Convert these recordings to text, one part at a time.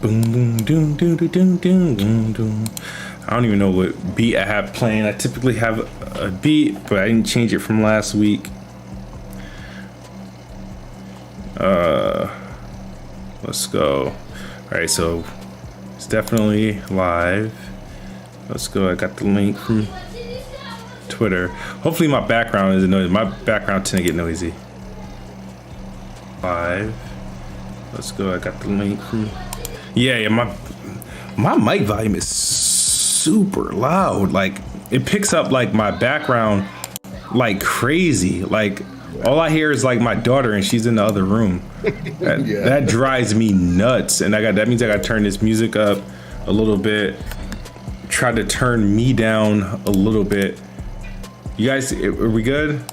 Boom, boom, doom, doom, doom, doom, doom, doom, doom. I don't even know what beat I have playing. I typically have a beat, but I didn't change it from last week. Let's go. All right, so it's definitely live. Let's go. I got the link from Twitter. Hopefully my background isn't noisy. My background tend to get noisy. Live. Let's go. I got the link from. Yeah. My mic volume is super loud. Like it picks up like my background like crazy. Like all I hear is like my daughter, and she's in the other room. That drives me nuts. And that means I got to turn this music up a little bit. Try to turn me down a little bit. You guys, are we good?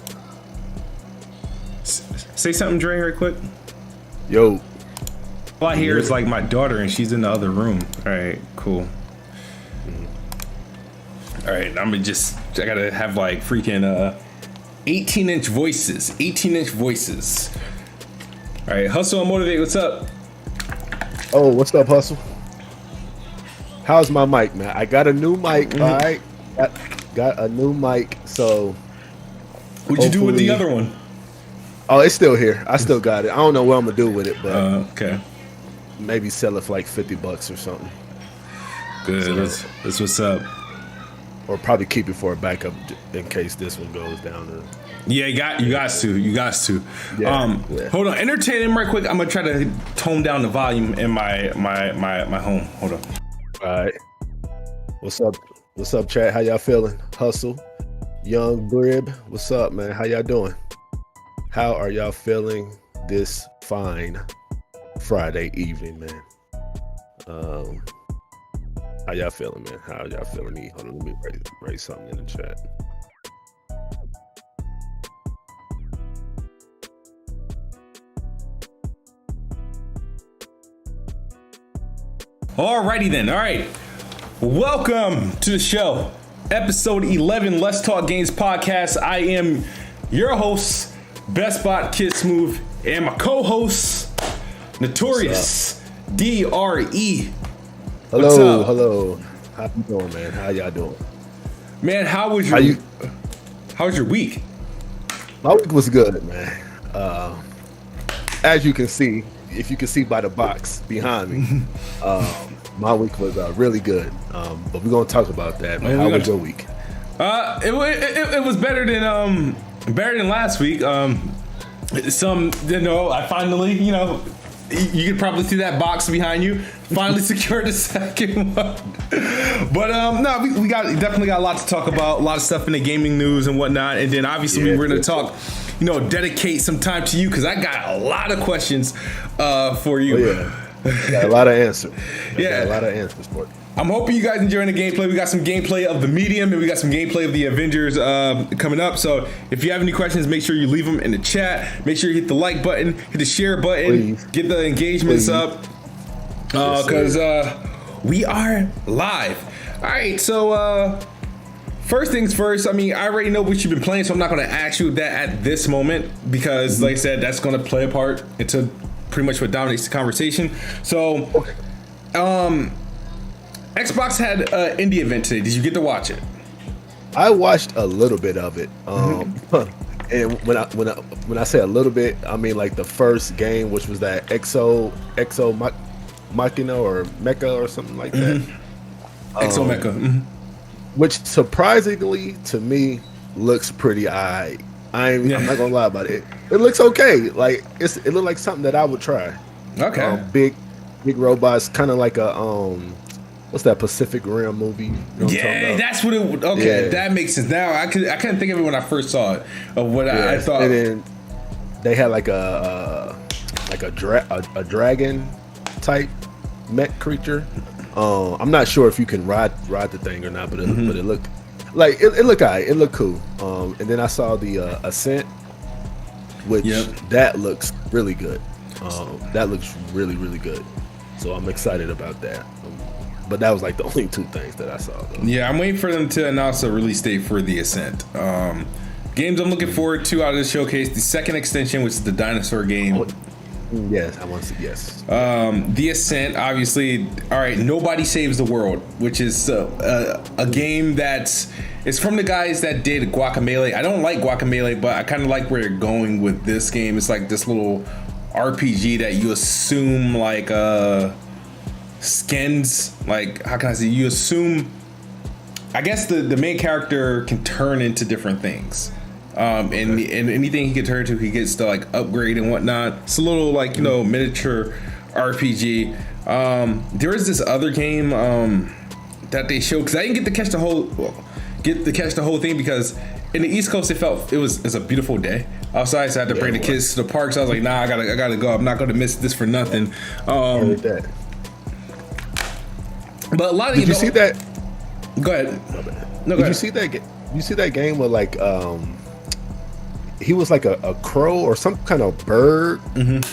Say something, Dre, right quick. Yo. All I hear is like my daughter, and she's in the other room. All right, cool. All right, I gotta have like freaking 18-inch voices. 18-inch voices. All right, Hustle and Motivate, what's up? Oh, what's up, Hustle? How's my mic, man? I got a new mic, all right? Got a new mic, so... What'd you do with the other one? Oh, it's still here. I still got it. I don't know what I'm gonna do with it, but okay. Maybe sell it for like $50 or something. Good. So, that's what's up. Or probably keep it for a backup in case this one goes down. Yeah, you got to. Yeah. Hold on. Entertain him right quick. I'm gonna try to tone down the volume in my home. Hold on. All right. What's up? What's up, chat? How y'all feeling? Hustle, Young Brib. What's up, man? How y'all doing? How are y'all feeling this fine Friday evening, man? How y'all feeling, man? How y'all feeling? Hold on, let me write something in the chat. Alrighty then. All right. Welcome to the show. Episode 11, Let's Talk Games podcast. I am your host, Best Bot Kid Smooth, and my co-host, Notorious DRE. Hello. How you doing, man? How y'all doing? Man, how was your week? My week was good, man. As you can see, if you can see by the box behind me, my week was really good. But we're gonna talk about that, man. How was your week? It was better than last week. I finally, you could probably see that box behind you. Finally secured the second one. But no, we definitely got a lot to talk about. A lot of stuff in the gaming news and whatnot. And then obviously we're gonna talk. Dedicate some time to you because I got a lot of questions for you. Oh, yeah. Got a lot of answers. Got a lot of answers for you. I'm hoping you guys enjoying the gameplay. We got some gameplay of the Medium and we got some gameplay of the Avengers coming up. So if you have any questions, make sure you leave them in the chat. Make sure you hit the like button, hit the share button, get the engagements up because we are live. All right, so first things first, I already know what you've been playing, so I'm not going to ask you that at this moment because, like I said, that's going to play a part into pretty much what dominates the conversation. So, Xbox had an indie event today. Did you get to watch it? I watched a little bit of it. And when I say a little bit, I mean like the first game, which was that Exo Machina or Mecha or something like that. Exo Mecha. Which surprisingly to me looks pretty alright. I'm not gonna lie about it. It looks okay. Like it looked like something that I would try. Okay. Big robots, kind of like a what's that Pacific Rim movie? That's what it. Okay, that makes sense. Now I couldn't think of it when I first saw it. Of what I thought. And then they had like a dragon type mech creature. I'm not sure if you can ride the thing or not, but it looked like it looked alright. It looked cool. And then I saw the Ascent, which that looks really good. That looks really, really good. So I'm excited about that. But that was like the only two things that I saw, though. Yeah, I'm waiting for them to announce a release date for the Ascent. Games I'm looking forward to out of the showcase: the second extension, which is the dinosaur game. Yes, I want to. Yes. The Ascent, obviously. All right, Nobody Saves the World, which is a game it's from the guys that did Guacamelee. I don't like Guacamelee, but I kind of like where they're going with this game. It's like this little RPG that you assume like skins. Like, how can I say? You assume. I guess the main character can turn into different things. And anything he can turn to, he gets to like upgrade and whatnot. It's a little like, miniature RPG. There is this other game that they showed, because I didn't get to catch the whole thing, because in the East Coast it was a beautiful day outside, so I had to bring the kids to the park. So I was like, nah, I gotta go. I'm not gonna miss this for nothing. But a lot of did you see that? Go ahead. No, did you see that? You see that game where like he was like a crow or some kind of bird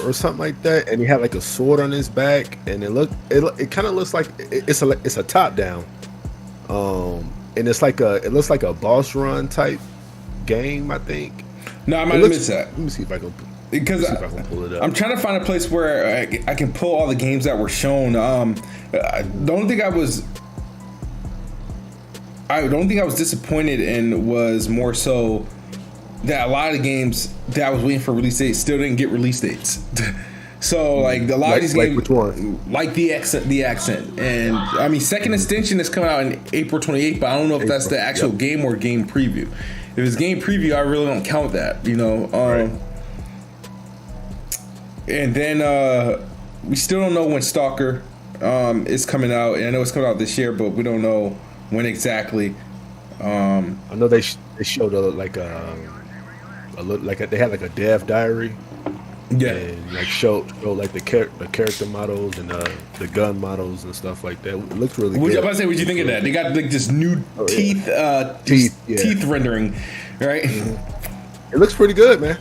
or something like that, and he had like a sword on his back, and it kind of looks like it's a top down, and it looks like a boss run type game, I think. No, I might have missed that. Let me see if I can. Because if I can pull it up. I'm trying to find a place where I can pull all the games that were shown. The only thing I don't think I was disappointed in was more so that a lot of the games that I was waiting for release dates still didn't get release dates. So like a lot of these games, which one? Like the accent, and I mean second extension is coming out in April 28th, but I don't know if that's the actual game or game preview. If it's game preview, I really don't count that, Right. And then we still don't know when Stalker is coming out. And I know it's coming out this year, but we don't know when exactly. I know they showed they had like a dev diary. Yeah, and like showed like the character models and the gun models and stuff like that. It looks really good. What'd you think of that? They got like this new teeth rendering, right? It looks pretty good, man.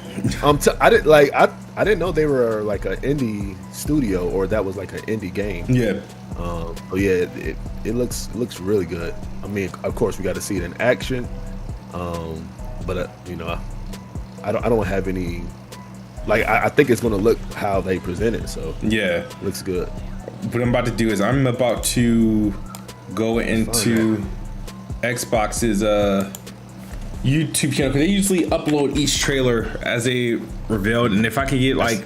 I didn't know they were like an indie studio, or that was like an indie game. Yeah. It looks really good. I mean, of course, we got to see it in action. But I don't have any. Like, I think it's gonna look how they present it. So yeah, it looks good. What I'm about to do is I'm about to go into Xbox's YouTube channel, because they usually upload each trailer as they revealed, and if I could get like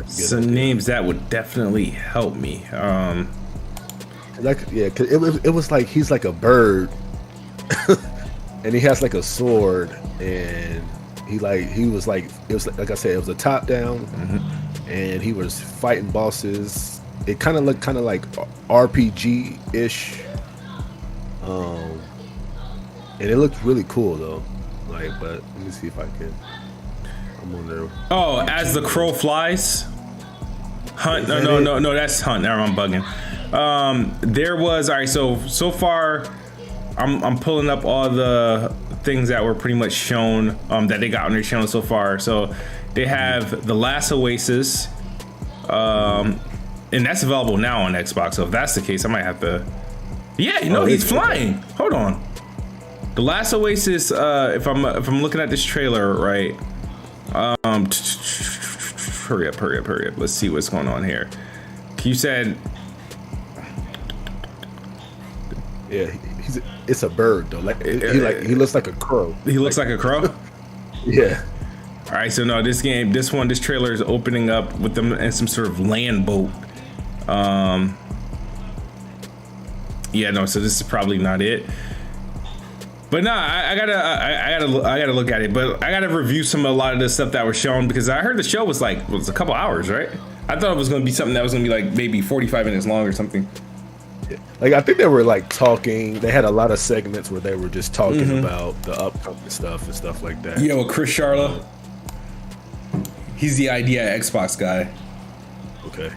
some names, that would definitely help me. Cause it was like he's like a bird, and he has like a sword, and it was like I said, it was a top down, and he was fighting bosses. It kind of looked like RPG ish, and it looked really cool though. Like, but let me see if I can. I'm on there. Oh, As the Crow Flies. Hunt? No, that's Hunt. Now I'm bugging. There was, all right. So far, I'm pulling up all the things that were pretty much shown that they got on their channel so far. So they have The Last Oasis, and that's available now on Xbox. So if that's the case, I might have to. Yeah, he's flying. Okay. Hold on. The Last Oasis. If I'm looking at this trailer right. Hurry up. Let's see what's going on here. You said. Yeah, it's a bird though. He looks like a crow. He looks like a crow? Yeah. All right, so no, this trailer is opening up with them in some sort of land boat. So this is probably not it. But no, I gotta look at it. But I gotta review a lot of the stuff that was shown, because I heard the show was a couple hours, right? I thought it was gonna be something that was gonna be like maybe 45 minutes long or something. Yeah. Like, I think they were like talking. They had a lot of segments where they were just talking about the upcoming stuff and stuff like that. Yeah, with Chris Charla. He's the idea Xbox guy. Okay.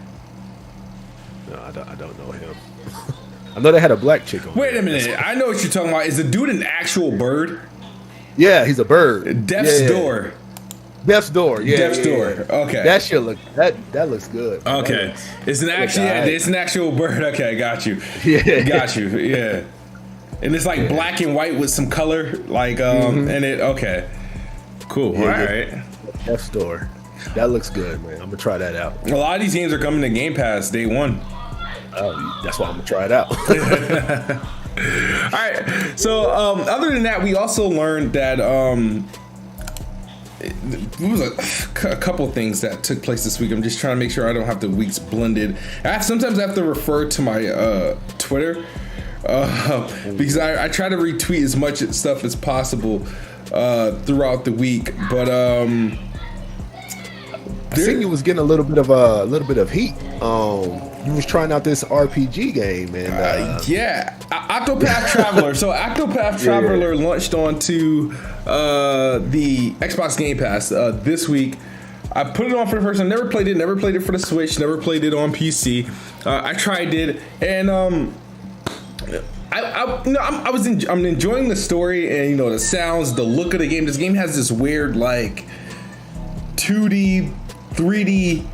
No, I don't know him. I know they had a black chick on. Wait a minute. I know what you're talking about. Is the dude an actual bird? Yeah, he's a bird. Death's Door. Death's Door. Yeah. Death's Door. Okay. That shit that looks good. Okay. It's an actual bird. Okay, got you. Yeah. Got you. Yeah. And it's like black and white with some color, like in it. Okay. Cool. Yeah, all right. Death's Door. That looks good, man. I'm gonna try that out. A lot of these games are coming to Game Pass day one. That's why I'm gonna try it out. All right. So other than that, we also learned that there was a couple things that took place this week. I'm just trying to make sure I don't have the weeks blended. Sometimes I have to refer to my Twitter because I try to retweet as much stuff as possible throughout the week. But I think you was getting a little bit of heat. You was trying out this RPG game, and Octopath Traveler. So Octopath Traveler launched onto the Xbox Game Pass this week. I put it on for the first time. Never played it for the Switch. Never played it on PC. I tried it, and I'm enjoying the story and the sounds, the look of the game. This game has this weird like 2D, 3D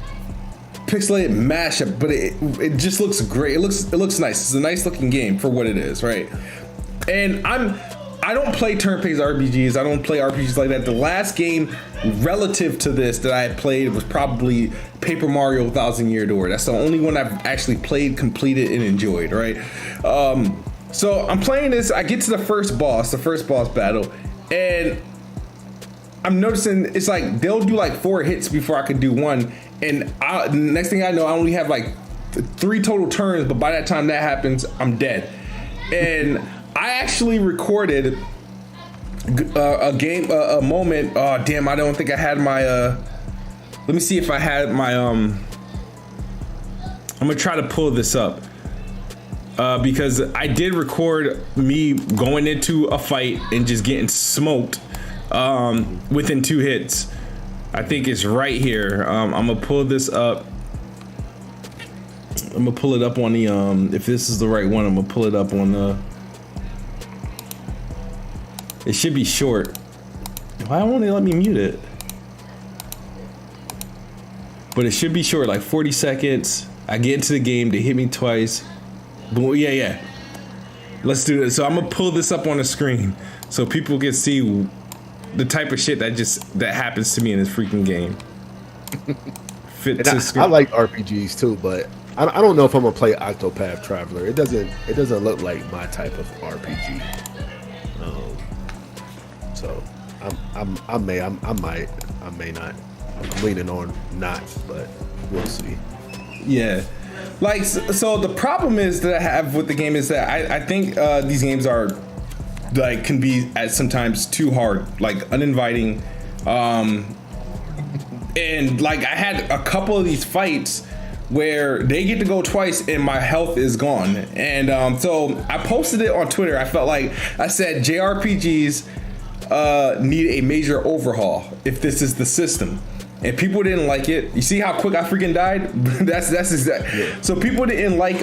pixelated mashup, but it just looks great. It looks nice. It's a nice looking game for what it is, right? And I don't play turn-based RPGs. I don't play RPGs like that. The last game relative to this that I had played was probably Paper Mario 1000 Year Door. That's the only one I've actually played, completed, and enjoyed, right? So I'm playing this. I get to the first boss battle, and I'm noticing it's like they'll do like 4 hits before I can do one. And next thing I know, I only have like 3 total turns, but by that time that happens, I'm dead. And I actually recorded a moment. Oh damn! I don't think I had my. Let me see if I had my. I'm gonna try to pull this up because I did record me going into a fight and just getting smoked within 2 hits. I think it's right here. I'm gonna pull this up. I'm gonna pull it up on the if this is the right one, I'm gonna pull it up on the. It should be short. Why won't they let me mute it? But it should be short, like 40 seconds. I get into the game, they hit me twice. But yeah. Let's do this. So I'm gonna pull this up on the screen so people can see the type of shit that happens to me in this freaking game. I like RPGs too, but I don't know if I'm gonna play Octopath Traveler. It doesn't look like my type of RPG. So I may not. I'm leaning on not, but we'll see. Yeah. Like, so the problem is that I have with the game is that I think these games are like can be at sometimes too hard, like uninviting. And like I had a couple of these fights where they get to go twice and my health is gone. And so I posted it on Twitter. I felt like I said JRPGs need a major overhaul if this is the system. And people didn't like it. You see how quick I freaking died? that's exact. Yeah. So people didn't like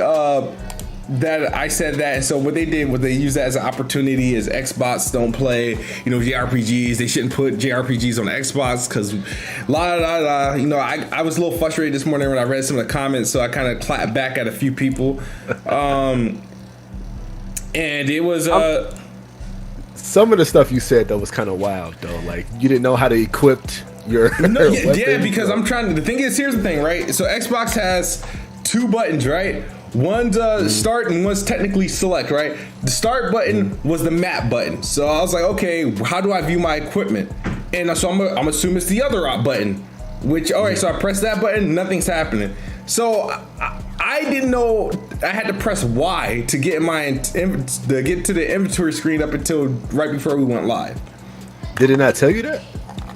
that I said that. And so what they did was they used that as an opportunity as Xbox don't play, JRPGs. They shouldn't put JRPGs on Xbox because I was a little frustrated this morning when I read some of the comments. So I kind of clapped back at a few people. And it was... some of the stuff you said though was kind of wild though. Like you didn't know how to equip your yeah, because I'm trying to. The thing is, here's the thing, right? So Xbox has 2 buttons, right? One's start and one's technically select, right? The start button was the map button. So I was like, okay, how do I view my equipment? And so I'm assuming it's the other button. Which all right, so I press that button, nothing's happening. So I didn't know I had to press Y to get to get to the inventory screen up until right before we went live. Did it not tell you that?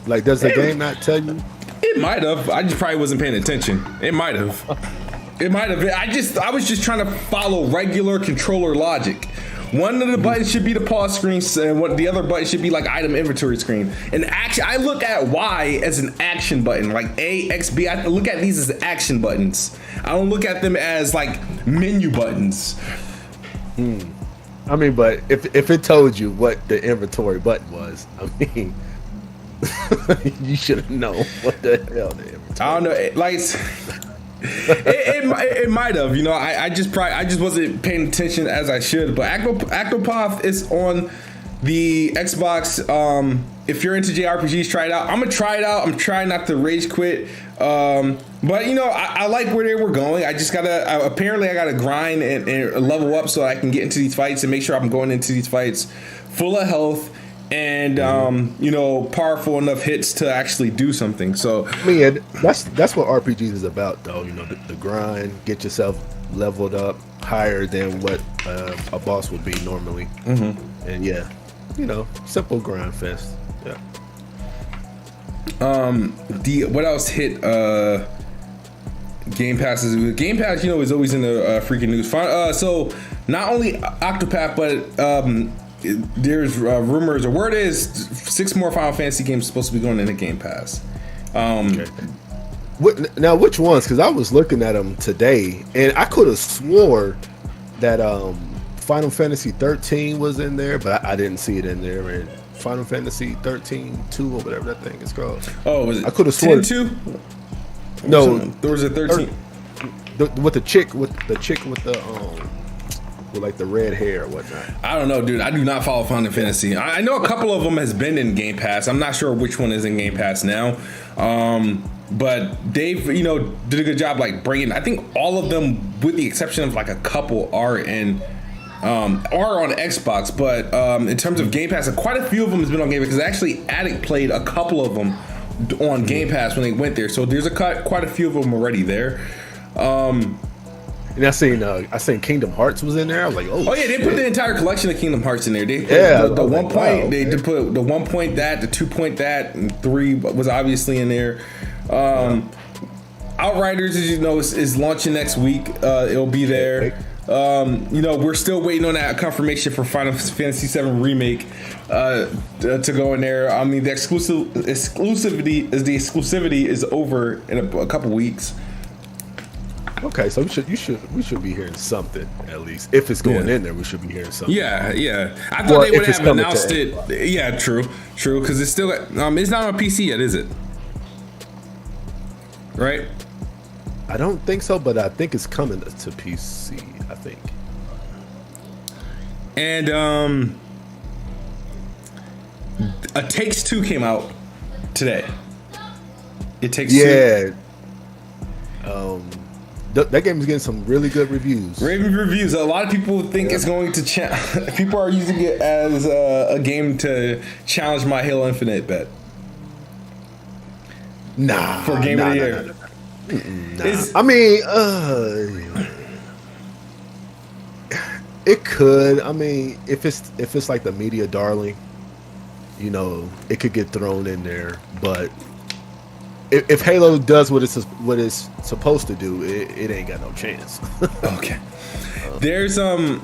Like, does the game not tell you? It might have. I just probably wasn't paying attention. It might have. I was just trying to follow regular controller logic. One of the buttons should be the pause screen, and the other button should be like item inventory screen. And I look at Y as an action button, like A, X, B. I look at these as action buttons. I don't look at them as like menu buttons. I mean, but if it told you what the inventory button was, I mean, you should know what the hell the inventory. I don't know. Like. It might have, I just wasn't paying attention as I should. But Octopath is on the Xbox, if you're into JRPGs, try it out. I'm gonna try it out. I'm trying not to rage quit. But you know, I like where they were going. I just apparently I gotta grind and level up so I can get into these fights and make sure I'm going into these fights full of health and you know, powerful enough hits to actually do something. So I mean, that's what RPGs is about, though. You know, the grind, get yourself leveled up higher than what a boss would be normally. And yeah, you know, simple grind fest. Yeah. What else hit Game Pass? Game Pass, you know, is always in the freaking news. So not only Octopath, but there's rumors, or word is 6 more Final Fantasy games supposed to be going into Game Pass. Okay. Now, which ones? Because I was looking at them today, and I could have swore that Final Fantasy 13 was in there, but I didn't see it in there. And Final Fantasy 13 2 or whatever that thing is called. Oh, was it? I could have sworn 2? No, there was a 13. With the chick with the with like the red hair or whatnot. I don't know, dude. I do not follow Final Fantasy. I know a couple of them has been in Game Pass. I'm not sure which one is in Game Pass now. But Dave, you know, did a good job like bringing. I think all of them, with the exception of like a couple, are on Xbox. But in terms of Game Pass, quite a few of them has been on Game Pass because actually Addict played a couple of them on Game Pass when they went there. So there's quite a few of them already there. And I seen Kingdom Hearts was in there. I was like, oh yeah, they put the entire collection of Kingdom Hearts in there. They put the 1 point. Wow, they did put the 1 point that, the 2 point that, and 3 was obviously in there. Outriders, as you know, is launching next week. It'll be there. You know, we're still waiting on that confirmation for Final Fantasy VII Remake to go in there. I mean, the exclusivity is over in a couple weeks. Okay, so we should be hearing something at least. If it's going in there, we should be hearing something. Yeah. I thought they would have announced it. Yeah, true. Because it's still it's not on PC yet, is it? Right? I don't think so, but I think it's coming to PC. I think. And A Takes Two came out today. It Takes Two. Yeah. That game is getting some really good reviews. Raving reviews. A lot of people think it's going to people are using it as a game to challenge my Halo Infinite bet. Nah. For game of the year. Nah. I mean, it could. I mean, if it's like the media darling, you know, it could get thrown in there. But if Halo does what it's supposed to do, it ain't got no chance. Okay. There's I'm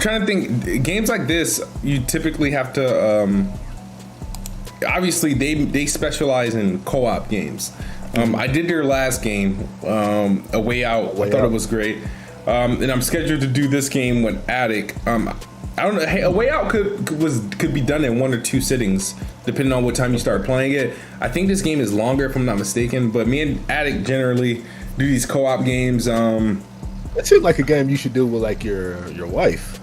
trying to think. Games like this, you typically have to obviously they specialize in co-op games. I did their last game, A Way Out. I thought it was great. And I'm scheduled to do this game with Addict. I don't know. Hey, A Way Out could be done in 1 or 2 sittings, depending on what time you start playing it. I think this game is longer, if I'm not mistaken. But me and Addict generally do these co-op games. It seems like a game you should do with like your wife,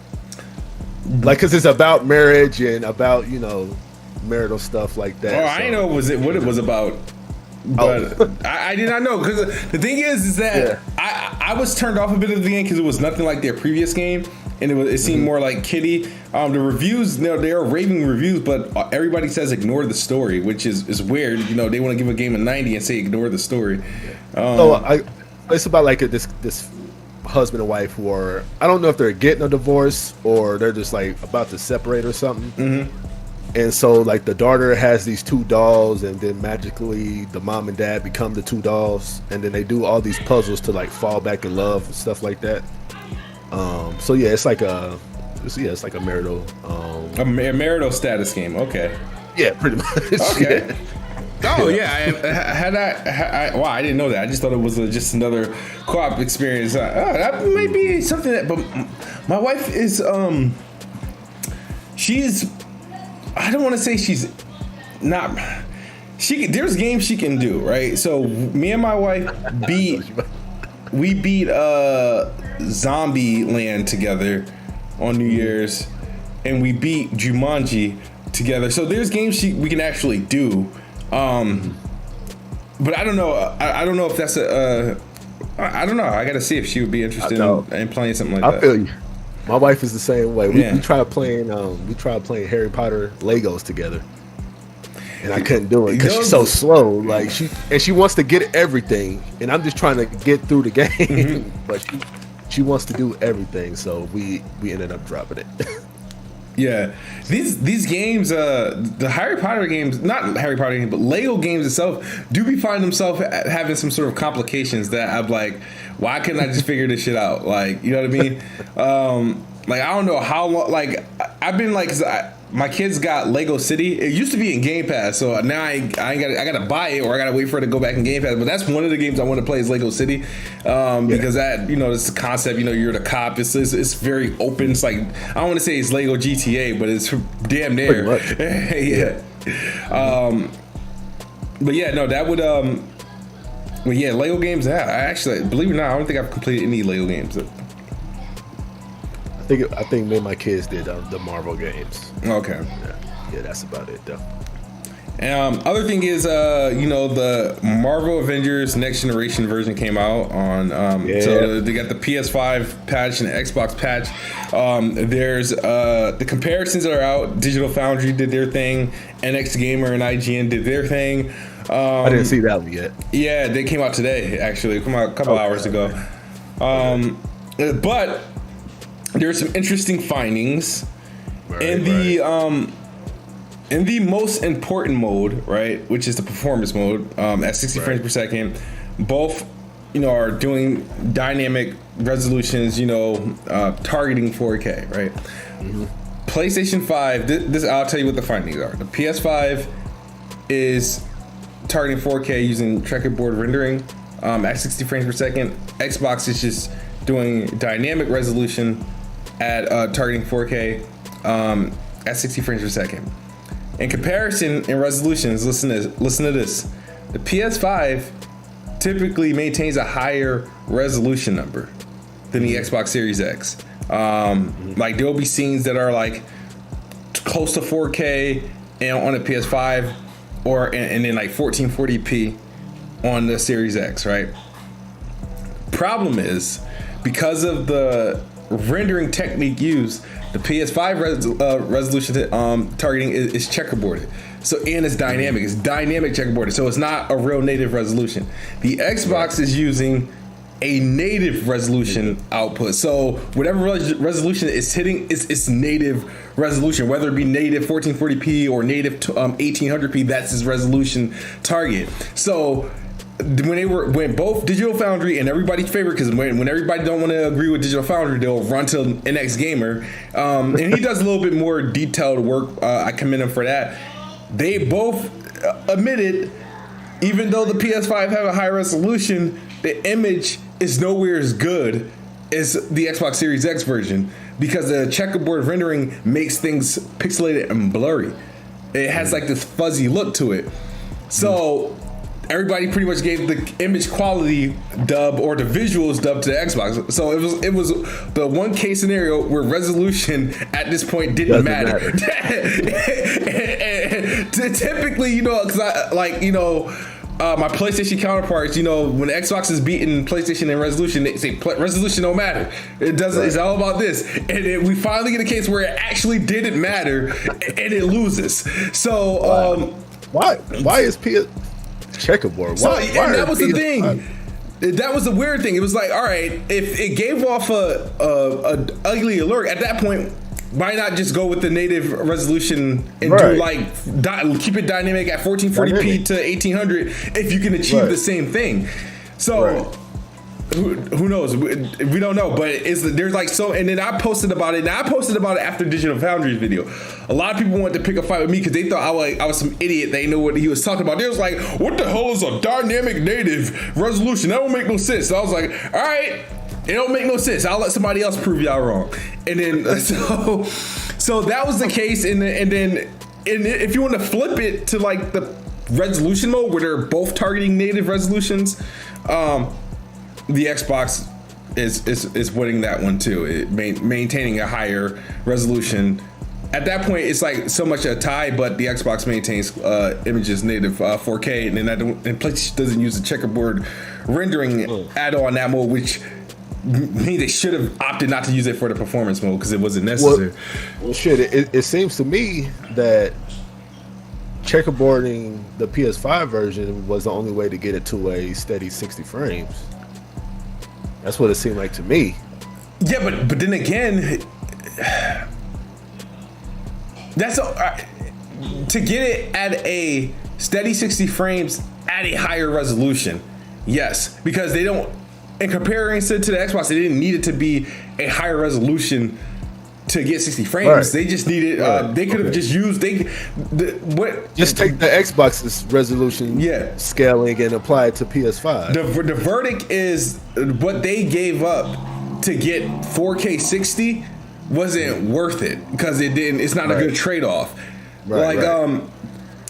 like because it's about marriage and about, you know, marital stuff like that. Oh, I didn't know what it was about. But I did not know, because the thing is that I was turned off a bit of the game because it was nothing like their previous game, and it seemed more like kiddie. The reviews, they are raving reviews, but everybody says ignore the story, which is weird. You know, they want to give a game a 90 and say ignore the story. It's about like this husband and wife who are, I don't know if they're getting a divorce or they're just like about to separate or something. Mm-hmm. And so, like, the daughter has these 2 dolls, and then magically the mom and dad become the 2 dolls, and then they do all these puzzles to like fall back in love and stuff like that. So yeah, it's like a marital a marital status game. Okay. Yeah, pretty much. Okay. Yeah. Oh yeah, wow, I didn't know that. I just thought it was just another co-op experience. That might be something that, but my wife is she's. I don't want to say she's not. There's games she can do, right? So me and my wife beat Zombie Land together on New Year's, and we beat Jumanji together. So there's games we can actually do. But I don't know. I don't know if that's I don't know. I got to see if she would be interested in playing something like that. I feel you. My wife is the same way. We tried playing. Harry Potter Legos together, and I couldn't do it because she's so slow. Like she wants to get everything, and I'm just trying to get through the game. But she wants to do everything, so we ended up dropping it. Yeah, these games, the Harry Potter games, not Harry Potter games, but Lego games itself, do be finding themselves having some sort of complications that I'm like, why couldn't I just figure this shit out? Like, you know what I mean? Like, I don't know how long. Like, I've been like, my kids got Lego City. It used to be in Game Pass, so now I gotta buy it, or I gotta wait for it to go back in Game Pass. But that's one of the games I want to play is Lego City, because that, it's the concept. You're the cop. It's very open. It's like, I don't want to say it's Lego GTA, but it's damn near. Yeah. But yeah, no, that would But yeah, Lego games. I actually, believe it or not, I don't think I've completed any Lego games. I think me and my kids did the Marvel games. Okay. Yeah, that's about it though. Other thing is, the Marvel Avengers Next Generation version came out on. So they got the PS5 patch and the Xbox patch. There's the comparisons that are out. Digital Foundry did their thing. NX Gamer and IGN did their thing. I didn't see that one yet. Yeah, they came out today. Actually, come out a couple hours ago. But there's some interesting findings in the most important mode, right, which is the performance mode, at 60 frames per second. Both, are doing dynamic resolutions, targeting 4K, right? PlayStation 5. This I'll tell you what the findings are. The PS5 is targeting 4K using checkerboard rendering at 60 frames per second. Xbox is just doing dynamic resolution at targeting 4K at 60 frames per second. In comparison in resolutions, listen to this. The PS5 typically maintains a higher resolution number than the Xbox Series X. Like there'll be scenes that are like close to 4K on a PS5, and then like 1440p on the Series X, right? Problem is, because of the rendering technique used, the PS5 resolution targeting is checkerboarded. So, and it's dynamic. It's dynamic checkerboarded. So it's not a real native resolution. The Xbox is using a native resolution output. So whatever resolution it's hitting, it's native resolution, whether it be native 1440p or native 1800p. That's its resolution target. So when both Digital Foundry and everybody's favorite, because when everybody don't want to agree with Digital Foundry, they'll run to NX Gamer, and he does a little bit more detailed work. I commend him for that. They both admitted, even though the PS5 have a high resolution, the image is nowhere as good as the Xbox Series X version, because the checkerboard rendering makes things pixelated and blurry. It has like this fuzzy look to it. So everybody pretty much gave the image quality dub, or the visuals dub, to the Xbox. So it was the one case scenario where resolution at this point didn't matter. and typically, because my PlayStation counterparts, when Xbox is beating PlayStation in resolution, they say resolution don't matter. It doesn't. Right. It's all about this. And we finally get a case where it actually didn't matter, and it loses. So why is PS checkerboard? Why that was the thing. That was the weird thing. It was like, all right, if it gave off a ugly alert at that point, why not just go with the native resolution and do keep it dynamic at 1440p to 1800 if you can achieve the same thing? So who knows? We don't know. But there's like so. And then I posted about it. Now I posted about it after Digital Foundry's video. A lot of people wanted to pick a fight with me because they thought I was some idiot. They know what he was talking about. They was like, "What the hell is a dynamic native resolution? That don't make no sense." So I was like, "All right." It don't make no sense. I'll let somebody else prove y'all wrong. And then so that was the case. And then if you want to flip it to like the resolution mode where they're both targeting native resolutions, the Xbox is winning that one too. Maintaining a higher resolution at that point, it's like so much a tie, but the Xbox maintains images native 4K, and then PlayStation doesn't use the checkerboard rendering at all in that mode, which means they should have opted not to use it for the performance mode because it wasn't necessary. Well, shit, it seems to me that checkerboarding the PS5 version was the only way to get it to a steady 60 frames. That's what it seemed like to me. Yeah, but then again, to get it at a steady 60 frames at a higher resolution. Yes, because they don't, in comparison to the Xbox, they didn't need it to be a higher resolution to get 60 frames. Right. They just needed, they could have just used, just take the Xbox's resolution scaling and apply it to PS5. The verdict is what they gave up to get 4K 60 wasn't worth it because it's not a good trade-off.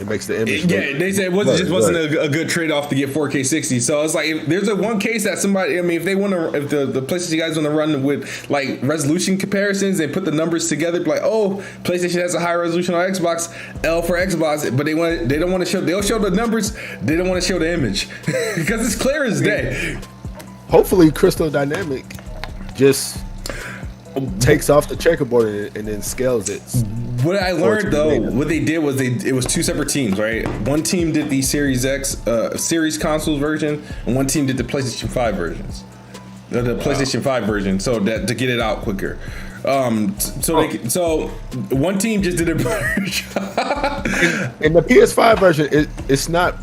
It makes the image. They said it wasn't a good trade-off to get 4K 60. So it's like if there's one case that somebody, I mean, if they want to, if the PlayStation guys want to run with like resolution comparisons and put the numbers together, like, oh, PlayStation has a higher resolution on Xbox, L for Xbox, but they don't want to show. They'll show the numbers. They don't want to show the image because it's clear as day. Hopefully, Crystal Dynamic just takes off the checkerboard and then scales it. What I learned though, what they did was it was two separate teams, right? One team did the Series X, Series consoles version, and one team did the PlayStation 5 versions, PlayStation 5 version, so that to get it out quicker. So one team just did a better job. In the PS5 version, it's not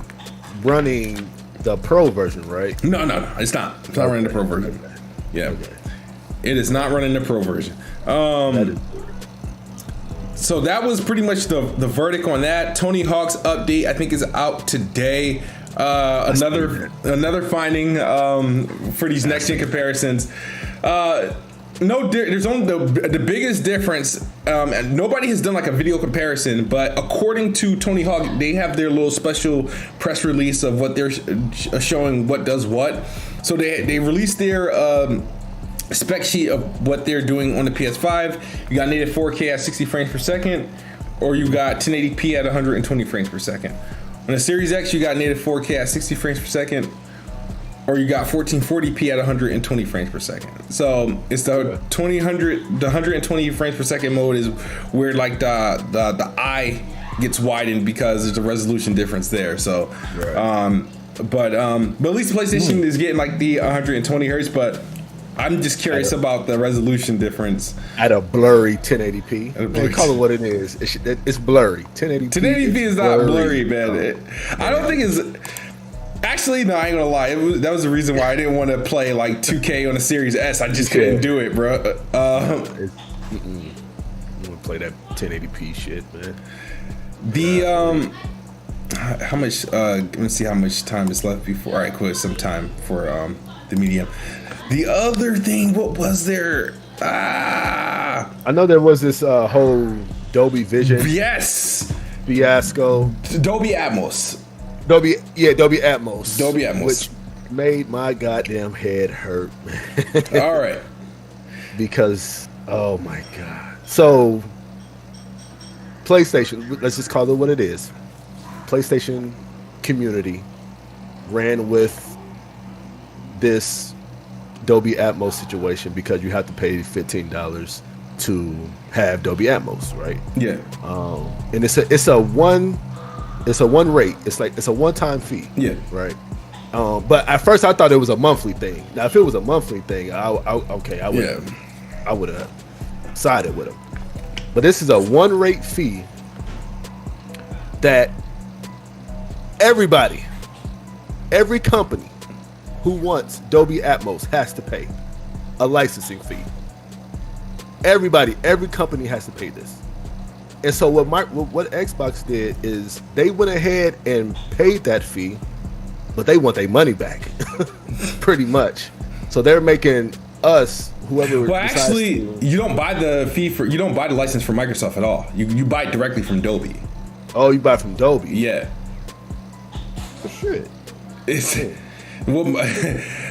running the Pro version, right? No, it's not. It's not running the Pro version. Yeah, it is not running the Pro version. So that was pretty much the verdict on that. Tony Hawk's update, I think, is out today. Another finding for these next gen comparisons. There's only the biggest difference. Nobody has done like a video comparison, but according to Tony Hawk, they have their little special press release of what they're showing what does what. So they released their spec sheet of what they're doing on the PS5. You got native 4K at 60 frames per second, or you got 1080p at 120 frames per second. On the Series X, you got native 4K at 60 frames per second, or you got 1440p at 120 frames per second. So it's the 120 frames per second mode is where like the eye gets widened because there's a resolution difference there. So, but at least PlayStation is getting like the 120 hertz, but I'm just curious about the resolution difference. At a blurry 1080p. They call it what it is. It's blurry. 1080p. 1080p is not blurry, man. I don't think it's... Actually, no, I ain't gonna lie. That was the reason why I didn't want to play like 2K on the Series S. I just couldn't do it, bro. You want to play that 1080p shit, man. How much... let's see how much time is left before... All right, cool. Some time for the medium. The other thing, what was there? I know there was this whole Dolby Vision fiasco. Dolby Atmos. Dolby Atmos. Dolby Atmos. Which made my goddamn head hurt. All right. Because, oh my God. So, PlayStation, let's just call it what it is. PlayStation community ran with this Dolby Atmos situation because you have to pay $15 to have Dolby Atmos, right? Yeah. And it's a one rate. It's a one-time fee. Yeah. Right. But at first I thought it was a monthly thing. Now if it was a monthly thing, I would have sided with them. But this is a one rate fee that every company who wants Dolby Atmos has to pay a licensing fee. Every company has to pay this. And so what Xbox did is they went ahead and paid that fee, but they want their money back, pretty much. So they're making us, whoever. Well, actually, you don't buy the license from Microsoft at all. You buy it directly from Dolby. Oh, you buy it from Dolby? Yeah. For shit.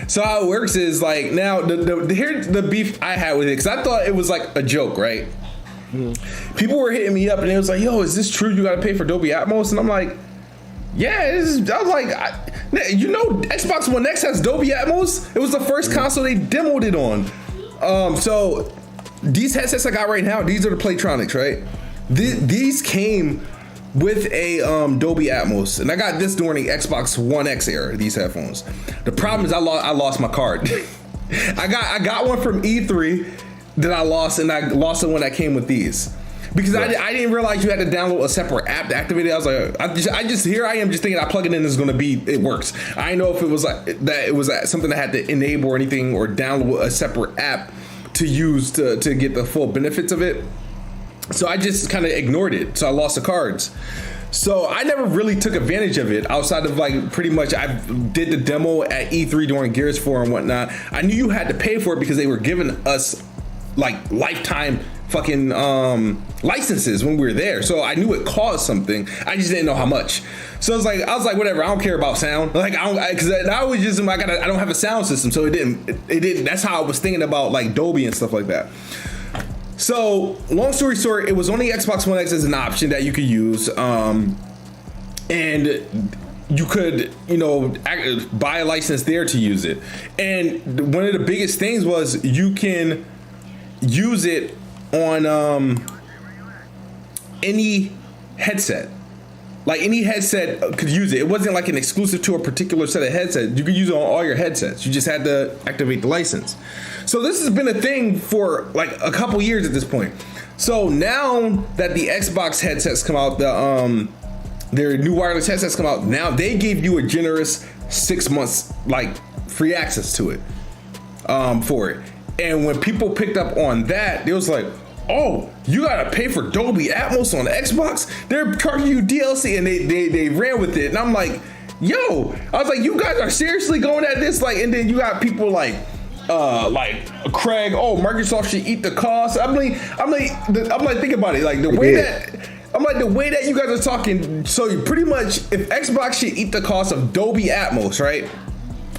So how it works is like now here's the beef I had with it because I thought it was like a joke, right? people were hitting me up and it was like, yo, is this true? You got to pay for Dolby Atmos? And I'm like, yeah, I was like, Xbox One X has Dolby Atmos. It was the first console they demoed it on. So these headsets I got right now, these are the Playtronics, right? These came with a Dolby Atmos, and I got this during the Xbox One X era. These headphones. The problem is I lost my card. I got one from E3 that I lost, and I lost the one that came with these. Because I didn't realize you had to download a separate app to activate it. I was like, here I am just thinking I plug it in, it works. I didn't know if it was like that. It was something I had to enable or anything, or download a separate app to use to get the full benefits of it. So I just kind of ignored it. So I lost the cards. So I never really took advantage of it outside of like pretty much I did the demo at E3 during Gears 4 and whatnot. I knew you had to pay for it because they were giving us like lifetime fucking licenses when we were there. So I knew it cost something. I just didn't know how much. So I was like, whatever. I don't care about sound. Like because I was just I don't have a sound system, so it didn't. That's how I was thinking about like Dolby and stuff like that. So long story short, it was only Xbox One X as an option that you could use, and you could buy a license there to use it. And one of the biggest things was you can use it on any headset. Like any headset could use it. It wasn't like an exclusive to a particular set of headsets. You could use it on all your headsets. You just had to activate the license. So this has been a thing for like a couple years at this point. So now that the Xbox headsets come out, their new wireless headsets come out, now they gave you a generous 6 months like free access to it for it. And when people picked up on that, it was like, oh, you gotta pay for Dolby Atmos on the Xbox? They're charging you DLC, and they ran with it. And I'm like, yo, I was like, you guys are seriously going at this? Like, and then you got people like Craig, oh, Microsoft should eat the cost. I'm like, think about it. Like the way that you guys are talking. So you pretty much, if Xbox should eat the cost of Dolby Atmos, right?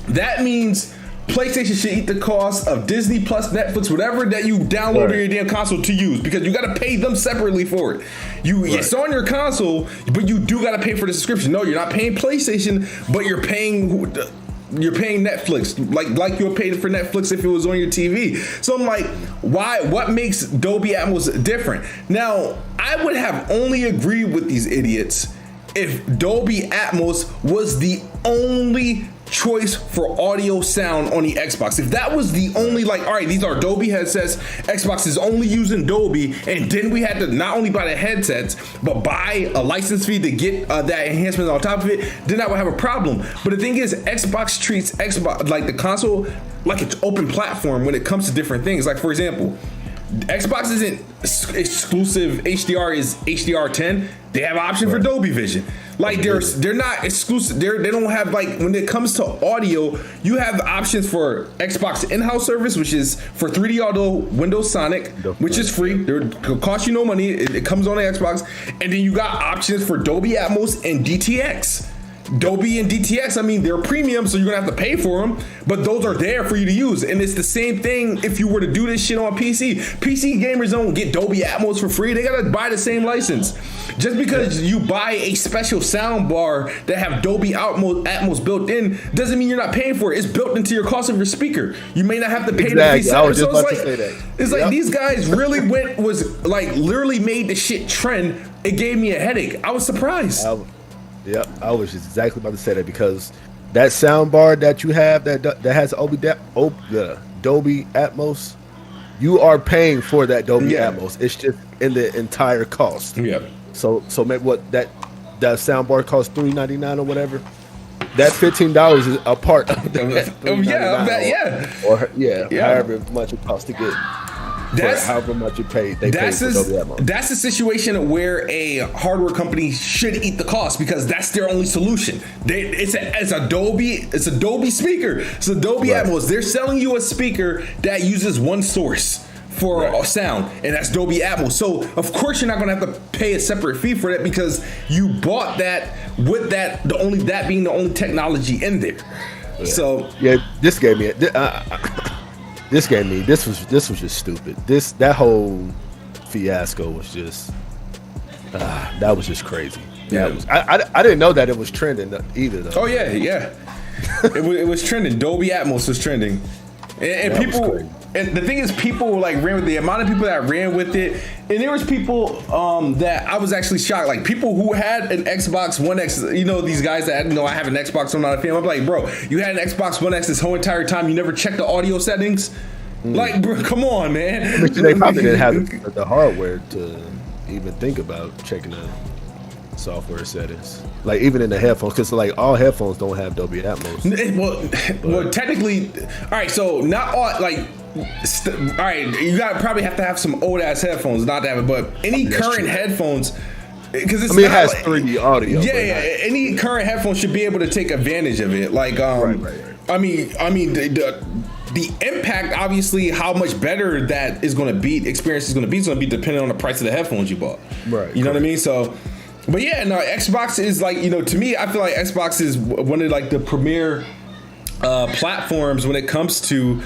That means PlayStation should eat the cost of Disney Plus, Netflix, whatever that you download on your damn console to use, because you got to pay them separately for it. It's on your console, but you do got to pay for the subscription. No, you're not paying PlayStation, but you're paying Netflix, like you were paying for Netflix if it was on your TV. So I'm like, why? What makes Dolby Atmos different? Now, I would have only agreed with these idiots if Dolby Atmos was the only choice for audio sound on the Xbox. If that was the only, like, all right, these are Dolby headsets, Xbox is only using Dolby, and then we had to not only buy the headsets but buy a license fee to get that enhancement on top of it, then I would have a problem. But the thing is, Xbox treats Xbox, like the console, like it's open platform when it comes to different things. Like, for example, Xbox isn't exclusive. HDR is HDR10. They have an option for Dolby Vision. Like they're not exclusive. They don't have, like, when it comes to audio, you have options for Xbox in-house service, which is for 3D Audio, Windows Sonic, which is free. It costs you no money. It comes on the Xbox, and then you got options for Dolby Atmos and DTX. Dolby and DTX, I mean, they're premium, so you're gonna have to pay for them, but those are there for you to use. And it's the same thing if you were to do this shit on PC. PC gamers don't get Dolby Atmos for free. They gotta buy the same license. Just because you buy a special sound bar that have Dolby Atmos built in doesn't mean you're not paying for it. It's built into your cost of your speaker. You may not have to pay the fee. I was just about to say that. It's like these guys really literally made the shit trend. It gave me a headache. I was surprised. Yep, I was just exactly about to say that, because that sound bar that you have that has Dolby Atmos, you are paying for that Dolby Atmos. It's just in the entire cost. Yeah. So maybe what that sound bar costs $3.99 or whatever. That $15 is a part of that. However much it costs to get. However much you pay, they pay for Dolby Atmos. That's the situation where a hardware company should eat the cost, because that's their only solution. It's a Dolby speaker. It's a Dolby Atmos. They're selling you a speaker that uses one source for sound, and that's Dolby Atmos. So of course you're not going to have to pay a separate fee for that, because you bought that with that being the only technology in there. Yeah. So this gave me this was just stupid. That whole fiasco was just that was just crazy. Yeah. I didn't know that it was trending either though. Oh yeah. it was trending. Dolby Atmos was trending, and people. And the thing is, people like ran with the amount of people that ran with it, and there was people that I was actually shocked. Like people who had an Xbox One X, these guys that I have an Xbox, I'm not a fan. I'm like, bro, you had an Xbox One X this whole entire time. You never checked the audio settings. Like, bro, come on, man. But they probably didn't have the hardware to even think about checking the software settings. Like even in the headphones, because like all headphones don't have Dolby Atmos. Well, technically, all right. So not all like. All right, you probably have to have some old ass headphones, not to have it, but any current headphones, because it has 3D audio. Yeah, any current headphones should be able to take advantage of it. Like, right. I mean, the impact, obviously, how much better that is going to be, experience is going to be depending on the price of the headphones you bought. Right. You know what I mean? So, but yeah, no, Xbox is like, to me, I feel like Xbox is one of like the premier platforms when it comes to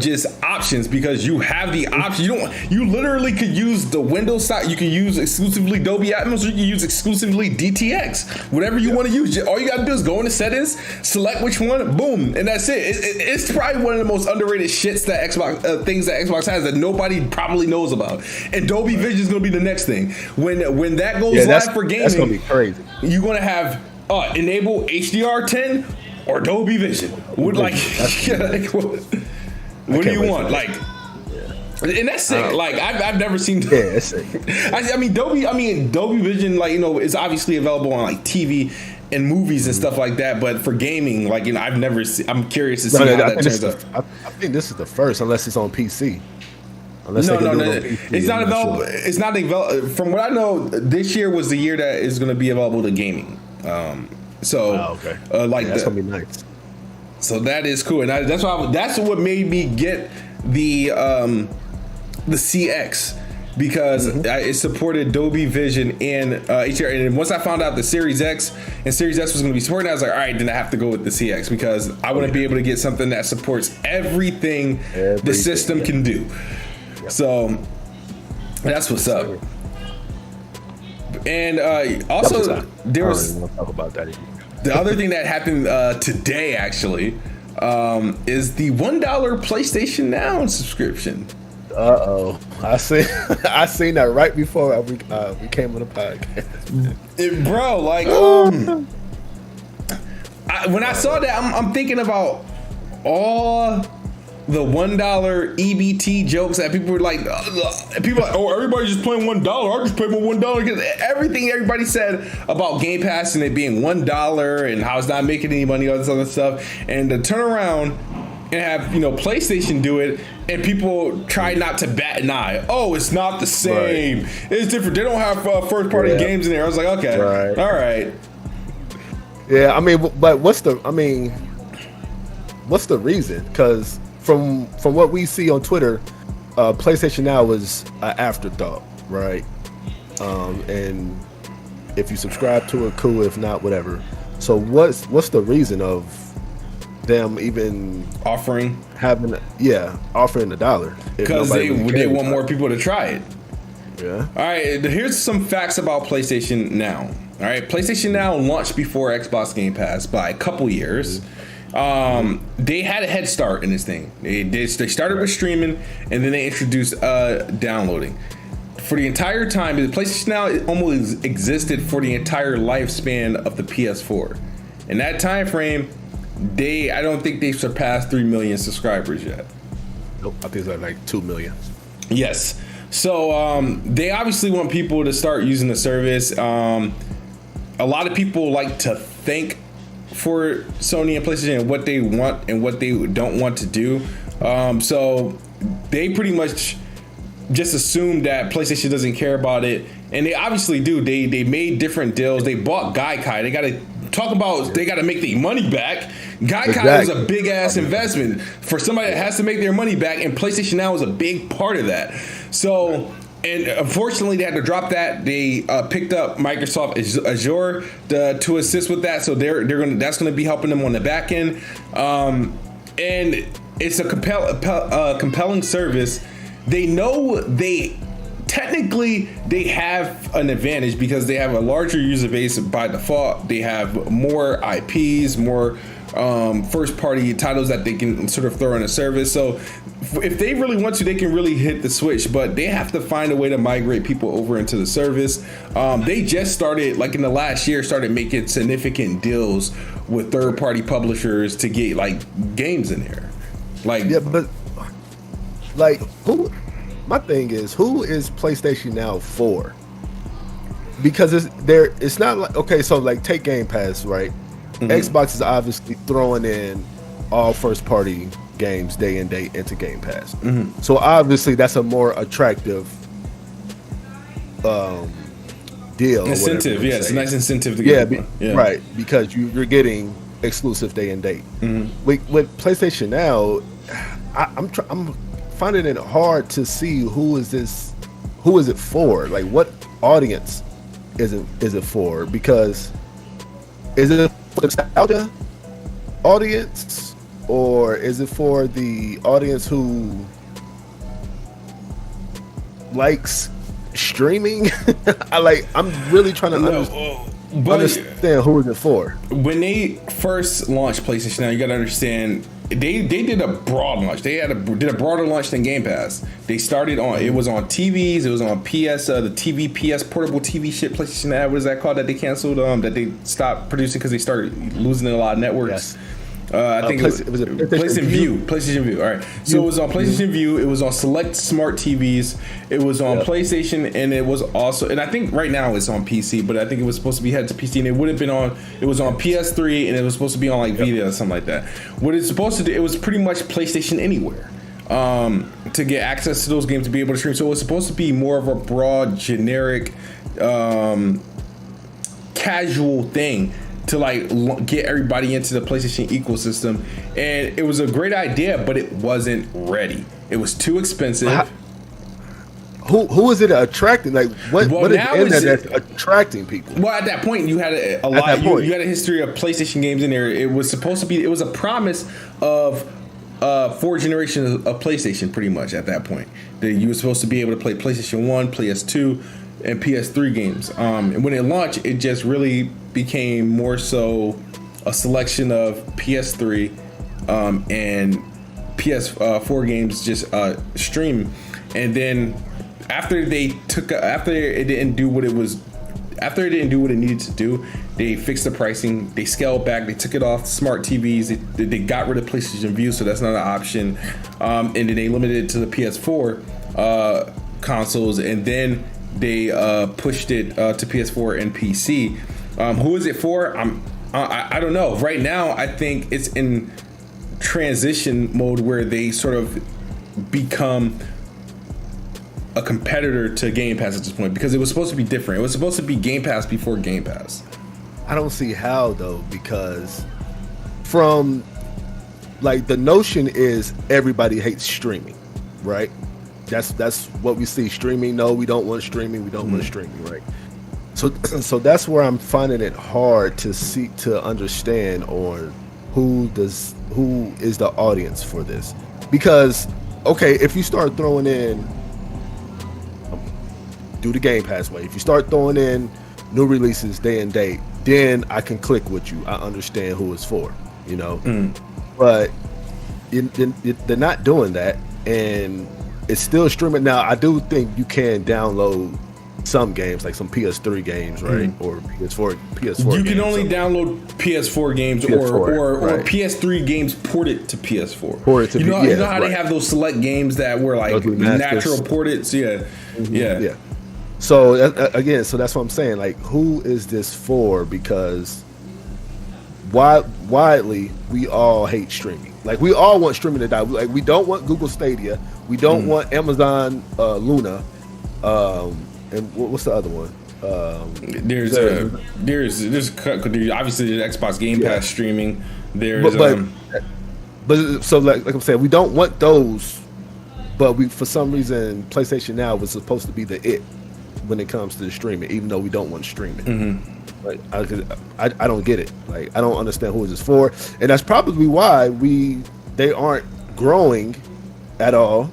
just options, because you have the option. You literally could use the Windows side. You can use exclusively Dolby Atmos, or you can use exclusively DTX. Whatever you want to use. All you gotta do is go into settings, select which one, boom, and that's it. It's probably one of the most underrated shits that Xbox things that Xbox has that nobody probably knows about. And Dolby Vision is gonna be the next thing. When that goes live for gaming, that's gonna be crazy. You're gonna have enable HDR10 or Dolby Vision. Would like. What do you want? Like, and that's sick. Like, I've never seen. Yeah, it's sick. Dolby Vision, like, is obviously available on like TV and movies and stuff like that. But for gaming, like, I've never seen. I'm curious to see how that turns out. I think this is the first, unless it's on PC. No. It's not available. It's not available. From what I know, this year was the year that is going to be available to gaming. That's gonna be nice. So that is cool, and that's what made me get the CX, because it supported Dolby Vision and HDR. And once I found out the Series X and Series S was going to be supported, I was like, all right, then I have to go with the CX, because I want to be able to get something that supports everything the system can do. Yep. So that's what's up. And also, there was. We'll talk about that anymore. The other thing that happened today, actually, is the $1 PlayStation Now subscription. I seen that right before we came on the podcast. Bro, like, when I saw that, I'm thinking about all the $1 EBT jokes that people were like, everybody's just playing $1. I just pay my $1, because everything everybody said about Game Pass and it being $1 and how it's not making any money, all this other stuff, and to turn around and have PlayStation do it, and people try not to bat an eye. Oh, it's not the same. Right. It's different. They don't have first party games in there. I was like, okay, all right. Yeah, but what's the reason? Because from what we see on Twitter, PlayStation Now was an afterthought, right? And if you subscribe to it, cool. If not, whatever. So what's the reason of them even offering $1? Because they want more people to try it. Yeah. All right. Here's some facts about PlayStation Now. All right. PlayStation Now launched before Xbox Game Pass by a couple years. They had a head start in this thing. They started with streaming, and then they introduced downloading. For the entire time, the PlayStation Now almost existed for the entire lifespan of the PS4. In that time frame, I don't think they've surpassed 3 million subscribers yet. Nope, I think it's like 2 million. Yes. So they obviously want people to start using the service. A lot of people like to think for Sony and PlayStation and what they want and what they don't want to do. So they pretty much just assume that PlayStation doesn't care about it, and they obviously do. They made different deals. They bought Gaikai. They got to talk about. They got to make their money back. Gaikai was a big ass investment for somebody that has to make their money back, and PlayStation Now is a big part of that. So. And unfortunately, they had to drop that. They picked up Microsoft Azure to assist with that, so that's gonna be helping them on the back end. And it's a compelling service. They know technically they have an advantage because they have a larger user base by default. They have more IPs, more first party titles that they can sort of throw in a service. So if they really want to, they can really hit the switch, but they have to find a way to migrate people over into the service. They just started, like in the last year, started making significant deals with third party publishers to get like games in there. Like, yeah, but like my thing is, who is PlayStation Now for? Because it's not like, okay, so like take Game Pass, right? Xbox is obviously throwing in all first party games day and date into Game Pass. So obviously that's a more attractive deal. Incentive, yeah, it's a nice incentive to get. Right, because you're getting exclusive day and date. With PlayStation Now, I'm finding it hard to see who is it for? Like, what audience is it for? Because is it for the nostalgia audience, or is it for the audience who likes streaming? I'm really trying to understand who is it for. When they first launched PlayStation Now, you got to understand they did a broad launch. They did a broader launch than Game Pass. They started on, it was on TVs, it was on PS, the TV PS portable TV shit. PlayStation Now, what is that called that they canceled? That they stopped producing because they started losing a lot of networks. Yes. I think it was PlayStation View. PlayStation View. All right. So it was on PlayStation View. It was on select smart TVs. It was on PlayStation, and it was also, and I think right now it's on PC, but I think it was supposed to be headed to PC, and it would have been on. It was on PS3, and it was supposed to be on like Vita or something like that. What it's supposed to do, it was pretty much PlayStation Anywhere. To get access to those games, to be able to stream. So it was supposed to be more of a broad, generic, casual thing to like get everybody into the PlayStation ecosystem. And it was a great idea, but it wasn't ready. It was too expensive. Who is it attracting? Like what is in there that's attracting people? Well, at that point, you had a lot. You had a history of PlayStation games in there. It was supposed to be. It was a promise of 4 generations of PlayStation, pretty much at that point. That you were supposed to be able to play PlayStation 1, PS2, and PS3 games. And when it launched, it just really became more so a selection of PS3 and PS4 games just stream. And then after it didn't do what it needed to do, they fixed the pricing, they scaled back, they took it off smart TVs, they got rid of PlayStation View, so that's not an option, and then they limited it to the PS4 consoles, and then they pushed it to PS4 and PC. Who is it for? I don't know. Right now, I think it's in transition mode where they sort of become a competitor to Game Pass at this point, because it was supposed to be different. It was supposed to be Game Pass before Game Pass. I don't see how though, because from like the notion is everybody hates streaming, right? That's what we see. Streaming, no, we don't want streaming. We don't want streaming, right? So that's where I'm finding it hard to understand on who is the audience for this. Because okay, if you start throwing in, do the Game Pass way. If you start throwing in new releases day and date, then I can click with you. I understand who it's for, you know. But they're not doing that, and it's still streaming. Now, I do think you can download some games, like some PS3 games, right, or PS4. You can only download PS4 games, or PS3 games ported to PS4. You know how they have those select games that were like natural ported. So yeah. So again, so that's what I'm saying. Like, who is this for? Because widely, we all hate streaming. Like, we all want streaming to die. Like, we don't want Google Stadia. We don't want Amazon Luna. And what's the other one? There's obviously there's Xbox Game Pass streaming. There's but so like I'm saying, we don't want those. But we, for some reason, PlayStation Now was supposed to be the it when it comes to the streaming, even though we don't want streaming. Like, I don't get it. Like, I don't understand who this for, and that's probably why they aren't growing at all,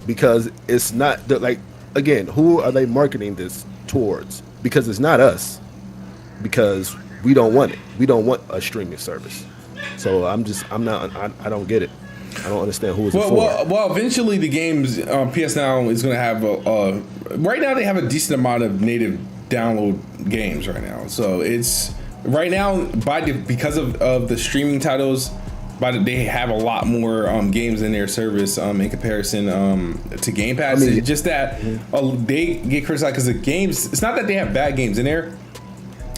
because it's not like again, who are they marketing this towards? Because it's not us. Because we don't want it. We don't want a streaming service. So I don't get it. I don't understand who it's for. Well, eventually the games PS Now is going to have right now they have a decent amount of native download games right now. So it's right now because of the streaming titles, they have a lot more games in their service in comparison to Game Pass. It's just that they get criticized because the games. It's not that they have bad games in there;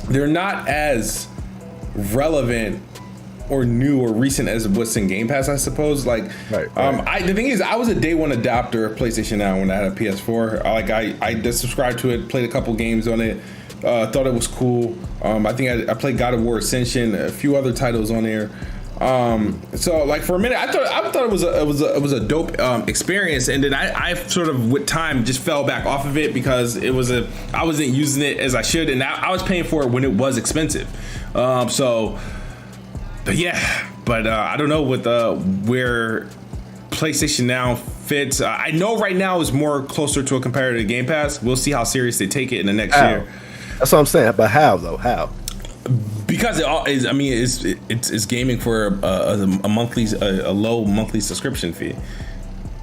they're not as relevant or new or recent as what's in Game Pass, I suppose. Like, right. The thing is, I was a day one adopter of PlayStation Now when I had a PS4. I just subscribed to it, played a couple games on it, thought it was cool. I think I played God of War Ascension, a few other titles on there. So like for a minute, I thought it was a dope experience, and then I sort of with time just fell back off of it because I wasn't using it as I should, and I was paying for it when it was expensive. But I don't know with where PlayStation Now fits. I know right now is more closer to a comparator to Game Pass. We'll see how serious they take it in the next year. That's what I'm saying. But how though? How? Because it is. I mean, it's gaming for a low monthly subscription fee.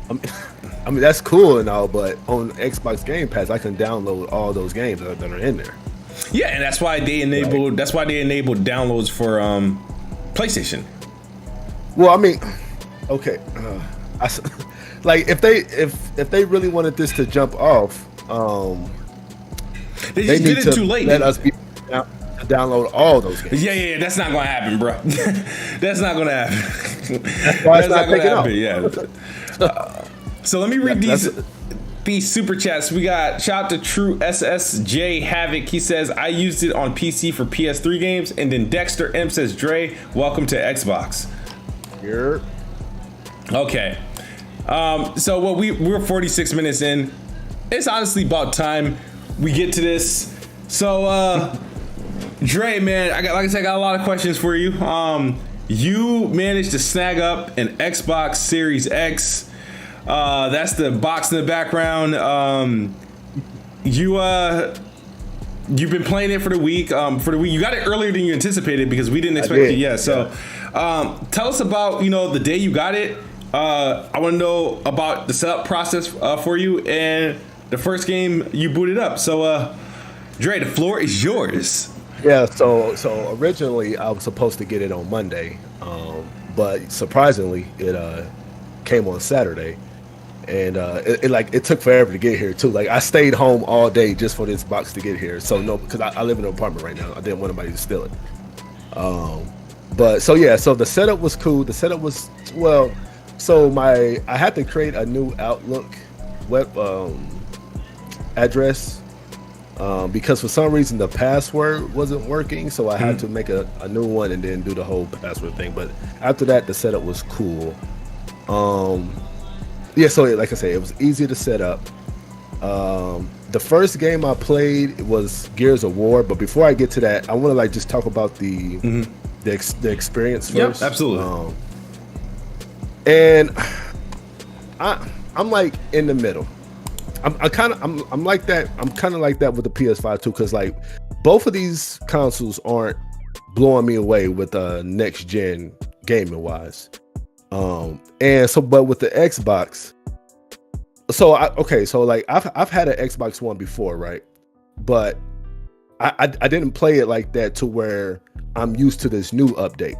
I mean that's cool and all, but on Xbox Game Pass, I can download all those games that are in there. Yeah, and that's why they enabled. Right. That's why they enabled downloads for PlayStation. Well, I mean, okay, like if they really wanted this to jump off, they just did it too late. Let us be to download all those games. Yeah, that's not gonna happen, bro. That's not gonna happen. That's why it's not taking off. Yeah. So let me read these super chats. We got shout out to True SSJ Havoc. He says I used it on PC for PS3 games, and then Dexter M says Dre, welcome to Xbox. Here. Okay. So we're 46 minutes in. It's honestly about time we get to this. So Dre, man, I got a lot of questions for you. You managed to snag up an Xbox Series X. That's the box in the background. You've been playing it for the week. You got it earlier than you anticipated because we didn't expect it yet. So, tell us about the day you got it. I want to know about the setup process for you and the first game you booted up. So, Dre, the floor is yours. Yeah. So originally I was supposed to get it on Monday, but surprisingly it came on Saturday. And it took forever to get here too. Like I stayed home all day just for this box to get here. So no, because I live in an apartment right now. I didn't want anybody to steal it. So the setup was cool. The setup was I had to create a new Outlook web address because for some reason the password wasn't working. So I had to make a new one and then do the whole password thing. But after that, the setup was cool. Yeah, so like I said, it was easy to set up. The first game I played was Gears of War, but before I get to that, I want to just talk about the experience first. Yep, absolutely. And I'm like in the middle. I'm kind of like that. I'm kind of like that with the PS5 too, because like both of these consoles aren't blowing me away with next gen gaming wise. But with the Xbox, I've had an Xbox One before, right? But I didn't play it like that to where I'm used to this new update.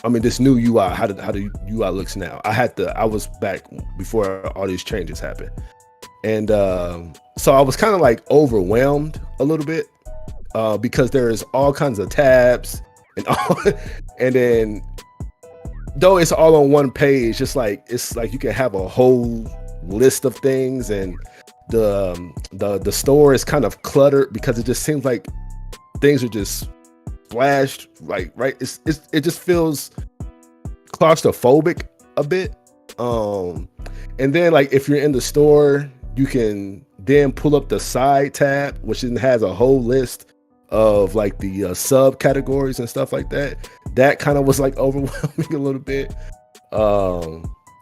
I mean, this new UI, how the UI looks now. I was back before all these changes happened. And so I was kind of like overwhelmed a little bit because there's all kinds of tabs and then though it's all on one page, it's like you can have a whole list of things, and the store is kind of cluttered because it just seems like things are just splashed right. It just feels claustrophobic a bit. And then like if you're in the store, you can then pull up the side tab, which then has a whole list of like the subcategories and stuff like that. That kind of was like overwhelming a little bit.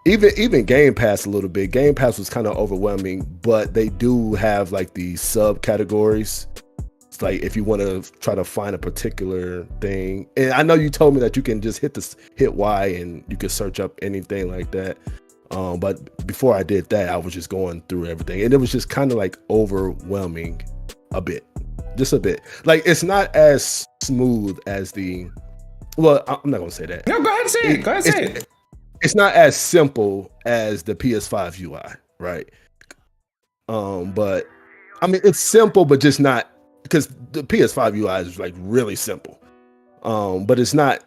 even Game Pass a little bit. Game Pass was kind of overwhelming, but they do have like the subcategories. It's like if you want to try to find a particular thing, and I know you told me that you can just hit Y and you can search up anything like that. But before I did that, I was just going through everything, and it was just kind of like overwhelming just a bit. Like it's not as smooth as the. Well, I'm not gonna say that. No, go ahead and say it. Go ahead and say it. It's not as simple as the PS5 UI, right? But I mean, it's simple, but just not. Because the PS5 UI is like really simple, but it's not.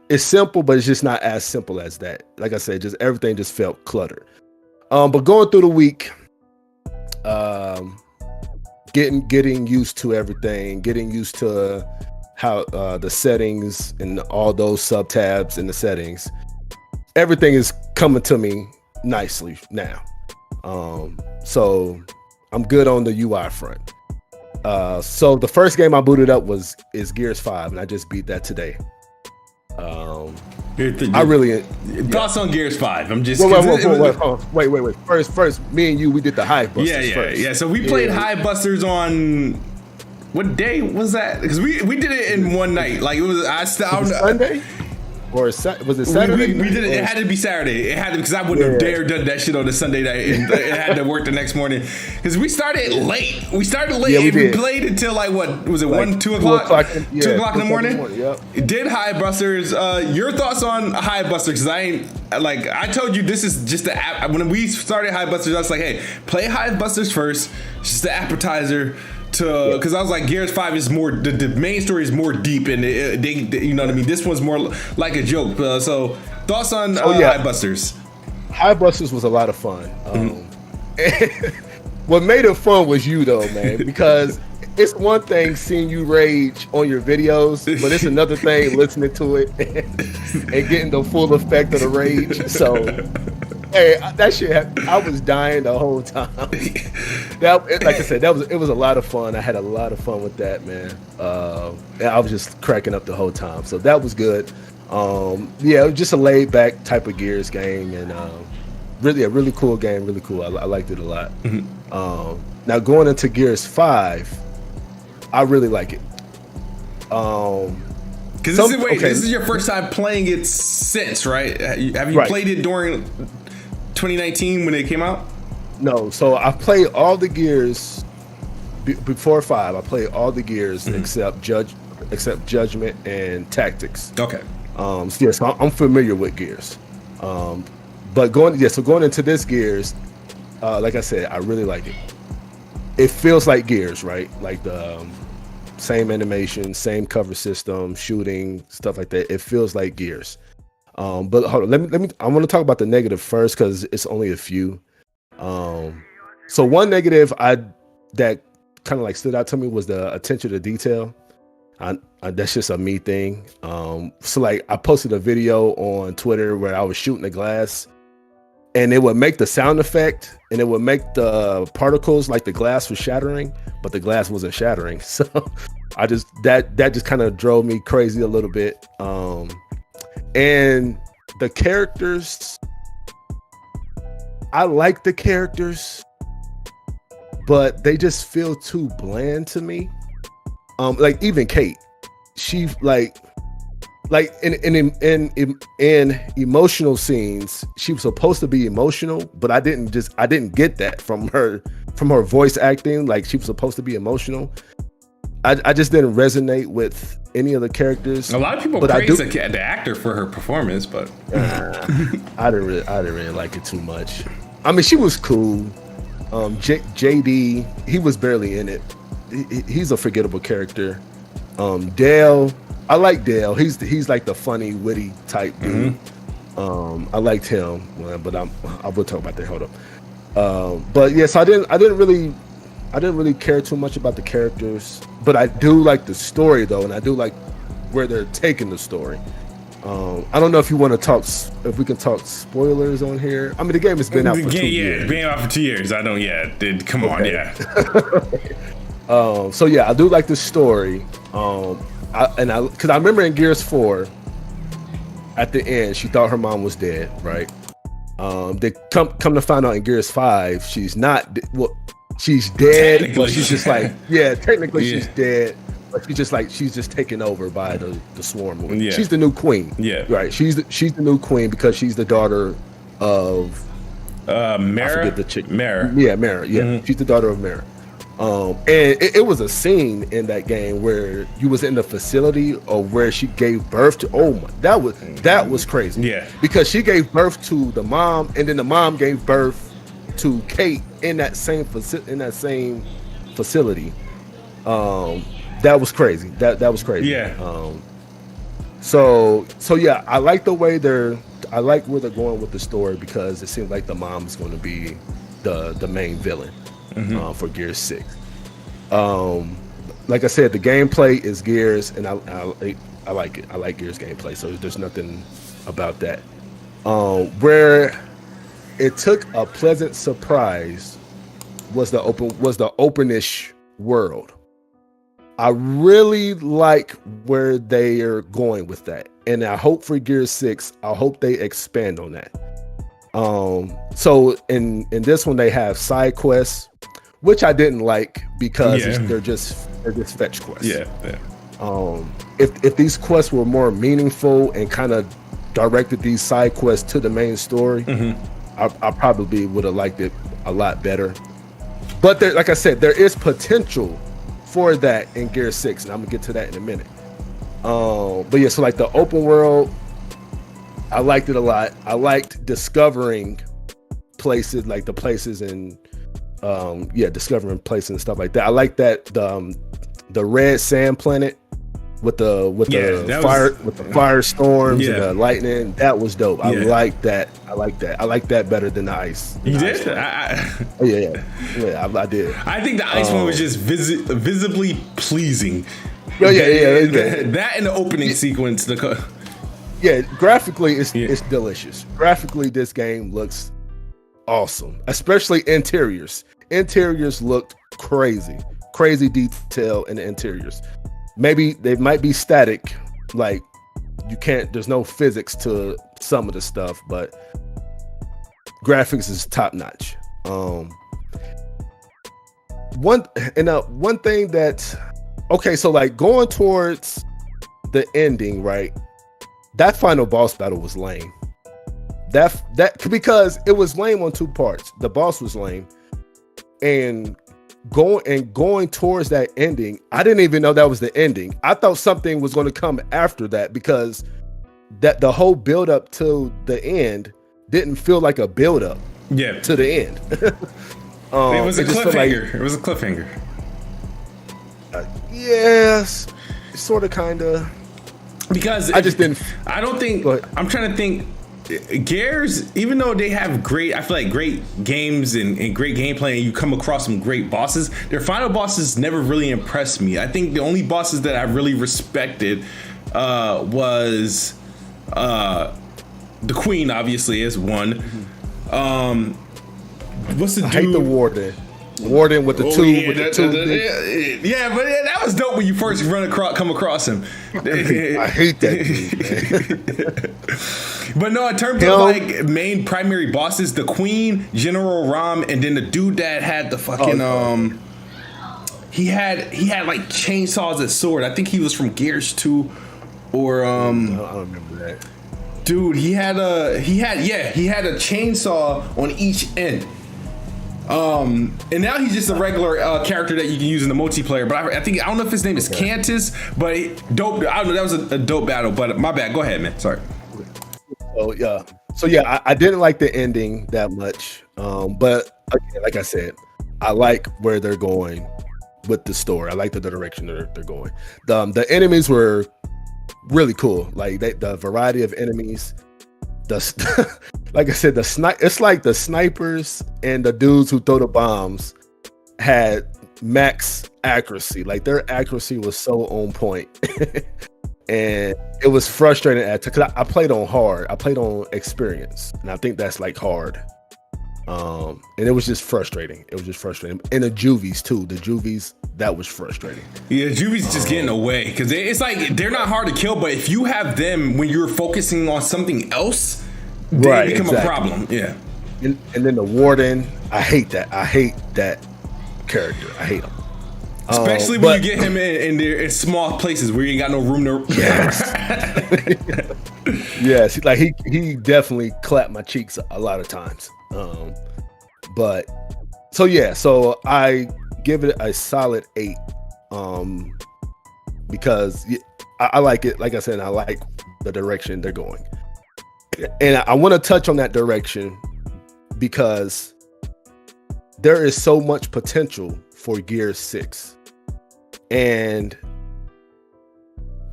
It's simple, but it's just not as simple as that. Like I said, just everything just felt cluttered. But going through the week, getting used to everything, getting used to how the settings and all those sub tabs in the settings, everything is coming to me nicely now. So I'm good on the UI front. So the first game I booted up is Gears 5, and I just beat that today. I really thoughts on Gears 5. I'm just wait. First, me and you, we did the Hive Busters first. Yeah. So we played Hive Busters on what day was that? Because we did it in one night. Like it was Sunday. Or was it Saturday? We did it. It had to be Saturday. It had to because I wouldn't have dared done that shit on a Sunday night. It had to work the next morning because we started late. We played until like what was it? Like 2 o'clock? 2 o'clock in the morning. Yep. Did Hive Busters? Your thoughts on Hive Busters? Because I told you this is just the app. When we started Hive Busters, I was like, hey, play Hive Busters first. It's just the appetizer. Because I was like, Gears 5 is more the main story is more deep and they you know what I mean. This one's more like a joke. So thoughts on Hive Busters? Hive Busters was a lot of fun. What made it fun was you though, man, because it's one thing seeing you rage on your videos, but it's another thing listening to it and getting the full effect of the rage. So. Hey, that shit! I was dying the whole time. Like I said, it was a lot of fun. I had a lot of fun with that, man. And I was just cracking up the whole time. So that was good. It was just a laid back type of Gears game, and really a really cool game. Really cool. I liked it a lot. Now going into Gears 5, I really like it. Because this is your first time playing it since, right? Have you played it during 2019 when it came out? No, so I played all the Gears before 5. I played all the Gears except Judgment and Tactics. Okay. So I'm familiar with Gears. But going into this Gears, like I said, I really like it. It feels like Gears, right? Like the same animation, same cover system, shooting, stuff like that. It feels like Gears. But hold on, let me. I want to talk about the negative first because it's only a few. So one negative that kind of like stood out to me was the attention to detail. That's just a me thing. So like I posted a video on Twitter where I was shooting the glass, and it would make the sound effect, and it would make the particles like the glass was shattering, but the glass wasn't shattering. So I just that just kind of drove me crazy a little bit. And the characters, I like the characters, but they just feel too bland to me. Like even Kate, she like in emotional scenes, she was supposed to be emotional, but I didn't get that from her voice acting. Like she was supposed to be emotional. I just didn't resonate with any of the characters. A lot of people praise the actor for her performance, but I didn't really like it too much. I mean, she was cool. JD, he was barely in it. He's a forgettable character. Dale, I like Dale. He's like the funny, witty type dude. I liked him, but I will talk about that. Hold up. But yes, I didn't really care too much about the characters, but I do like the story though, and I do like where they're taking the story. I don't know if you want to talk, if we can talk spoilers on here. I mean, the game has been out for 2 years. Yeah, been out for 2 years. I don't. Yeah, come on, yeah. So yeah, I do like the story. Because I remember in Gears 4, at the end, she thought her mom was dead, right? They come to find out in Gears 5, she's not. Well, she's dead, but she's just like, yeah, technically she's dead, but she's just taken over by the swarm. Yeah. She's the new queen. Yeah, right. She's the new queen because she's the daughter of Mara. I forget the chick. Mara. Yeah, Mara. Yeah, she's the daughter of Mara. And it was a scene in that game where you was in the facility or where she gave birth to. Oh my, that was crazy. Yeah, because she gave birth to the mom, and then the mom gave birth to Kate in that same facility. That was crazy. That was crazy. Yeah. So yeah, I like where they're going with the story because it seems like the mom is going to be the main villain. For Gears 6. Like I said, the gameplay is Gears, and I like it. I like Gears gameplay, so there's nothing about that. Where it took a pleasant surprise was the openish world. I really like where they are going with that, and I hope for Gears 6, I hope they expand on that. So in this one they have side quests, which I didn't like because they're just fetch quests. Yeah. If these quests were more meaningful and kind of directed these side quests to the main story, I probably would have liked it a lot better. But like I said, there is potential for that in Gear 6, and I'm gonna get to that in a minute. But yeah, so like the open world, I liked it a lot. I liked discovering places, like the places and discovering places and stuff like that. I like that the red sand planet with the firestorms and the lightning. That was dope. I like that. I like that better than the ice. You did? I did. I think the ice one was just visibly pleasing. That and the opening sequence. Graphically it's delicious. Graphically, this game looks awesome, especially interiors. Interiors looked crazy detail in the interiors. Maybe they might be static, like there's no physics to some of the stuff, but graphics is top notch. One thing so like going towards the ending, right? That final boss battle was lame. That because it was lame on two parts. The boss was lame, and going towards that ending, I didn't even know that was the ending. I thought something was going to come after that because that the whole build up to the end didn't feel like a build up. To the end. It was a cliffhanger. It was a cliffhanger. Yes, sort of, kind of. Because I'm trying to think. Gears, even though they have great games and great gameplay, and you come across some great bosses, their final bosses never really impressed me. I think the only bosses that I really respected was the Queen, obviously, is one. What's the dude? I hate the Warden with the two. But that was dope when you first come across him. I hate that dude, man. But no, in terms of like main primary bosses, the Queen, General Ram, and then the dude that had the fucking he had like chainsaws as sword. I think he was from Gears 2 or I don't remember that. Dude, he had a chainsaw on each end. And now he's just a regular character that you can use in the multiplayer. But I don't know if his name is Cantus, but dope. I don't know. That was a dope battle. But my bad. Go ahead, man. Sorry. So yeah, I didn't like the ending that much. But again, like I said, I like where they're going with the story. I like the direction they're going. The enemies were really cool. Like the variety of enemies. Like I said, it's like the snipers and the dudes who throw the bombs had max accuracy. Like their accuracy was so on point. And it was frustrating because I played on hard. I played on experience, and I think that's like hard. And it was just frustrating. And the juvies too. The juvies, that was frustrating. Yeah, juvies just getting away because it's like they're not hard to kill, but if you have them when you're focusing on something else, they become a problem. Yeah. And then the warden, I hate that character. I hate him. Especially when you get him in small places where you ain't got no room to. Yes. Yes, like he definitely clapped my cheeks a lot of times. But so I give it a solid 8. Because I like it. Like I said, I like the direction they're going, and I want to touch on that direction because there is so much potential for Gears 6, and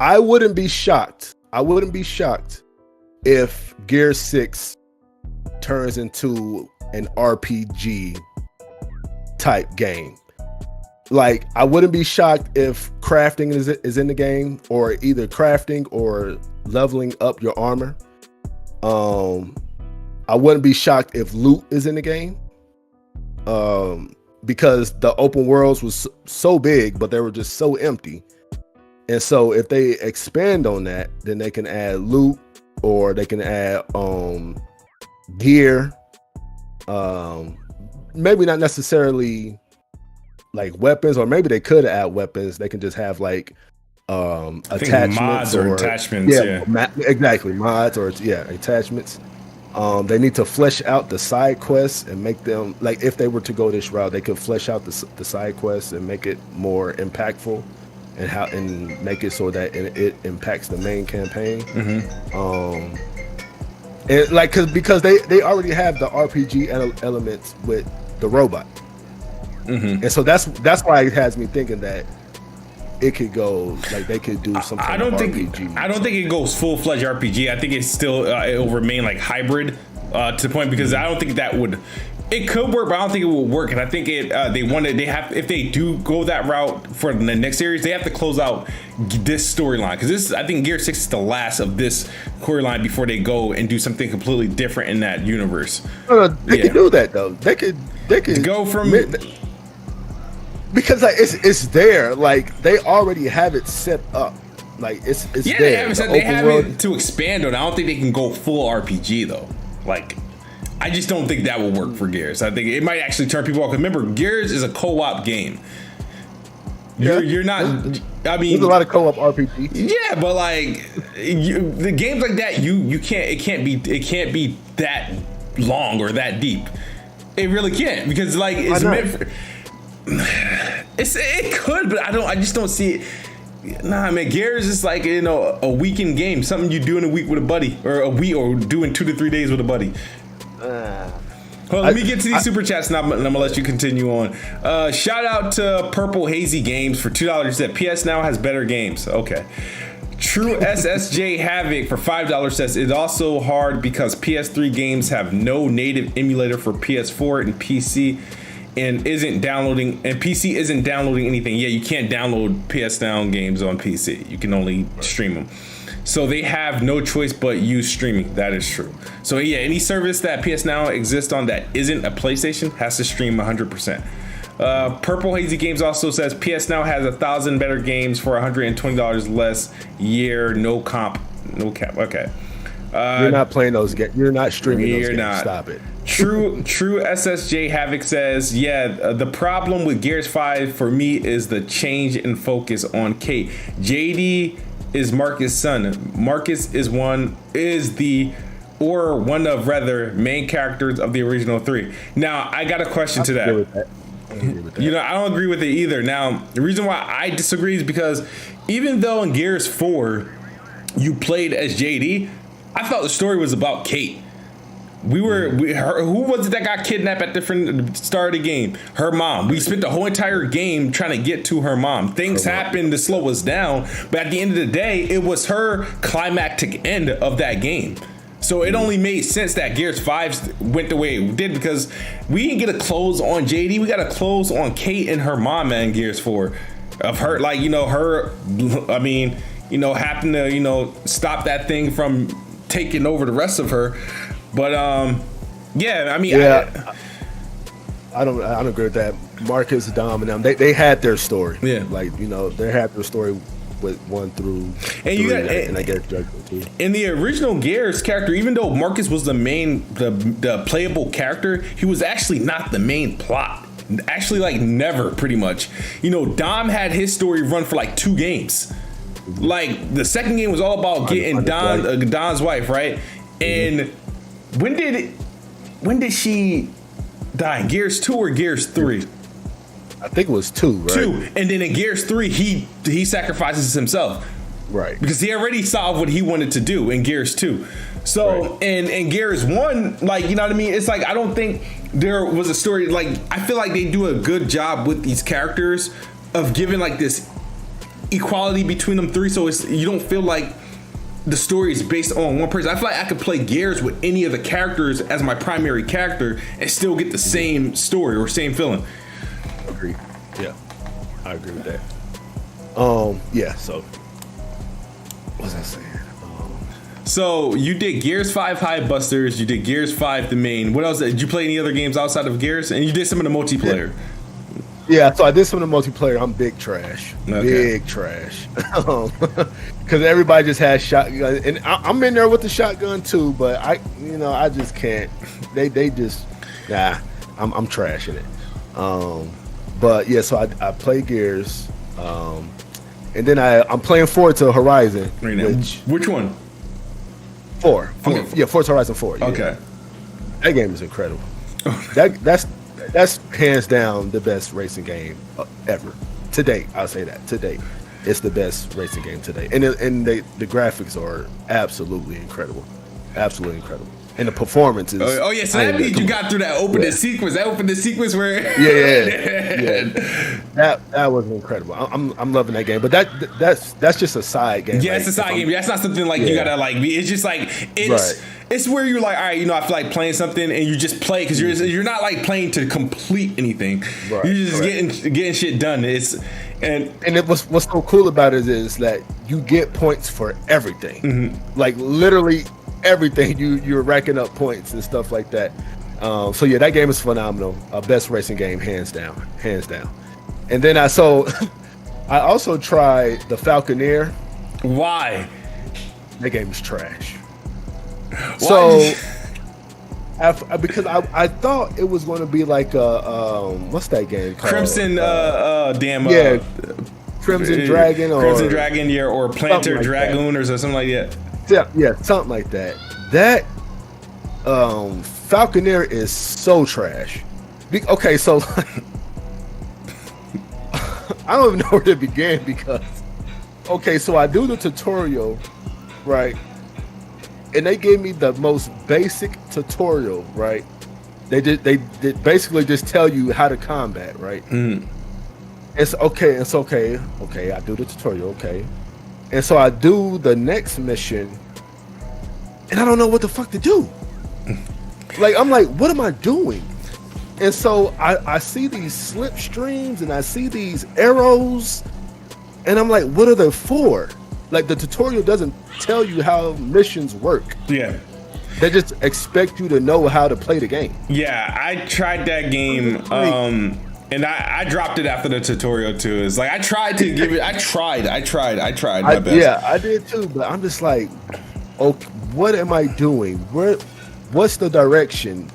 I wouldn't be shocked if Gears 6 turns into an RPG type game. Like, I wouldn't be shocked if crafting is in the game, or either crafting or leveling up your armor. I wouldn't be shocked if loot is in the game. Because the open worlds was so big, but they were just so empty. And so if they expand on that, then they can add loot, or they can add gear. Maybe not necessarily like weapons, or maybe they could add weapons. They can just have like attachments mods or attachments. Exactly, mods or attachments. They need to flesh out the side quests and make them, like, if they were to go this route, they could flesh out the side quests and make it more impactful, and make it so that it impacts the main campaign. And like, because they already have the RPG elements with the robot. And so that's why it has me thinking that it could go, like, they could do some kind of RPG. I don't think it goes full-fledged RPG. I think it's still it will remain like hybrid to the point, because I don't think that would. It could work, but I don't think it will work. And I think if they do go that route for the next series, they have to close out this storyline, because I think Gear 6 is the last of this storyline before they go and do something completely different in that universe. They could do that though. They could go from. Because like it's there, like they already have it set up, like it's there. They have it to expand on. I don't think they can go full RPG though. Like, I just don't think that will work for Gears. I think it might actually turn people off. Remember, Gears is a co-op game. You're not. I mean, there's a lot of co-op RPG. Yeah, but like the games like that, you can't. It can't be that long or that deep. It really can't, because like it's meant for. It could, but I just don't see it. Nah, man, Gears is like, a weekend game, something you do in a week with a buddy, or a week, or doing 2 to 3 days with a buddy. Well, let me get to these super chats, and I'm gonna let you continue on. Shout out to Purple Hazy Games for $2. Said PS Now has better games. Okay. True SSJ Havoc for $5 says it's also hard because PS3 games have no native emulator for PS4 and PC. And PC isn't downloading anything. Yeah, you can't download PS Now games on PC. You can only stream them. So they have no choice but use streaming. That is true. So yeah, any service that PS Now exists on that isn't a PlayStation has to stream 100%. Purple Hazy Games also says PS Now has 1,000 better games for $120 less year. No cap. Okay. You're not playing those games. You're not streaming those games. Not. Stop it. True SSJ Havoc says, the problem with Gears 5 for me is the change in focus on Kate. JD is Marcus' son. Marcus is one of main characters of the original 3. Now, I got a question to that. I don't agree with it either. Now, the reason why I disagree is because even though in Gears 4 you played as JD, I thought the story was about Kate. Who was it that got kidnapped at the start of the game? Her mom. We spent the whole entire game trying to get to her mom. Things happened to slow us down, but at the end of the day, it was her climactic end of that game. So it only made sense that Gears 5 went the way it did, because we didn't get a close on JD. We got a close on Kate and her mom, man, in Gears 4. Of her, happened to, stop that thing from taking over the rest of her. But I don't agree with that. Marcus, Dom, and them, they had their story. Yeah, they had their story with 1 through and 3, you got, and I guess Judgment 2. In the original Gears character, even though Marcus was the playable character, he was actually not the main plot. Actually, like never, pretty much. You know, Dom had his story run for like 2 games. Like the second game was all about getting Don's wife, right? And when did she die? Gears 2 or Gears 3? I think it was 2, right? 2, and then in Gears 3, he sacrifices himself, right? Because he already solved what he wanted to do in Gears 2. So in Gears 1, like, you know what I mean? It's like I don't think there was a story. Like I feel like they do a good job with these characters of giving like this equality between them 3, so you don't feel like the story is based on one person. I feel like I could play Gears with any of the characters as my primary character and still get the same story or same feeling. Agree. Yeah, I agree with that. Yeah. So, what was I saying? So you did Gears 5 High Busters. You did Gears 5 the main. What else? Did you play any other games outside of Gears? And you did some of the multiplayer. Yeah, so I did some of the multiplayer. I'm big trash. Okay. Big trash. Because everybody just has shotgun, and I'm in there with the shotgun too. But I just can't. They just I'm trashing it. But yeah, so I play Gears, and then I'm playing forward to Horizon. Right now. Which one? 4. Yeah, Forza Horizon 4. Yeah. Okay. That game is incredible. That's hands down the best racing game ever to date. I'll say that to date, it's the best racing game to date, and the graphics are absolutely incredible, and the performance is. Oh yeah, so that means you got through that opening sequence. That opening sequence where. Yeah. That was incredible. I'm loving that game, but that's just a side game. Yeah, it's a side game. That's not something like you gotta like be. It's just like it's where you're like, all right, I feel like playing something, and you just play because you're not like playing to complete anything. Right, you're just getting shit done. What's so cool about it is that you get points for everything, like literally everything. You're racking up points and stuff like that. So yeah, that game is phenomenal. Best racing game, hands down. And then I also tried the Falconeer. Why? That game is trash. So, because I thought it was going to be like what's that game called? Crimson, Crimson Dragon, or Planter like Dragoon, or something like that. Yeah, something like that. That Falconeer is so trash. Okay, so I don't even know where to begin because so I do the tutorial, right? And they gave me the most basic tutorial, right? They basically just tell you how to combat, right? It's okay. Okay, I do the tutorial, okay. And so I do the next mission, and I don't know what the fuck to do. Like, I'm like, what am I doing? And so I see these slipstreams, and I see these arrows, and I'm like, what are they for? Like, the tutorial doesn't tell you how missions work. Yeah. They just expect you to know how to play the game. Yeah, I tried that game, and I dropped it after the tutorial too. It's like I tried to give it. I tried my best. Yeah, I did too. But I'm just like, okay, what am I doing? What's the direction?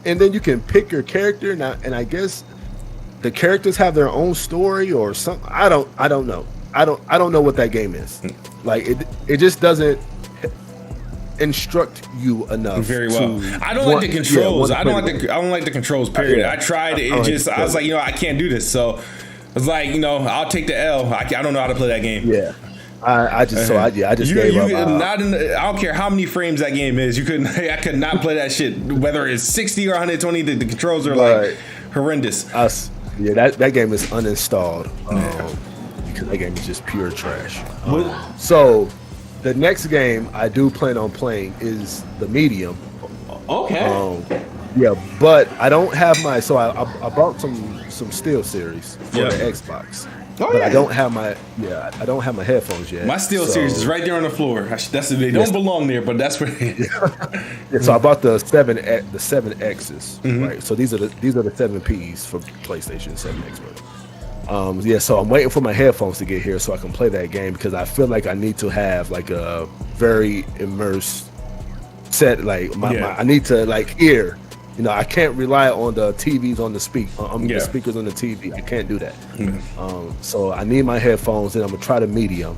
And then you can pick your character now, and I guess the characters have their own story or something. I don't know. I don't know what that game is. Like it just doesn't instruct you enough. Very well. I don't like the controls. I don't like the controls. Period. I tried it. I was like, I can't do this. So I was like, I'll take the L. I don't know how to play that game. Yeah. I just gave up. I don't care how many frames that game is. I could not play that shit. Whether it's 60 or 120, the controls are like horrendous. That game is uninstalled. Because that game is just pure trash. So the next game I do plan on playing is the Medium. Okay. But I don't have my. So I bought some Steel Series for the Xbox. But I don't have my headphones yet. My Steel Series is right there on the floor. They don't belong there, but that's where. So I bought the 7Xs, right? So these are the 7Ps for PlayStation 7X. Yeah, so I'm waiting for my headphones to get here so I can play that game, because I feel like I need to have like a very immersed set. Like I need to like hear. You know, I can't rely on the TVs on the the speakers on the TV. I can't do that. So I need my headphones, and I'm gonna try the medium,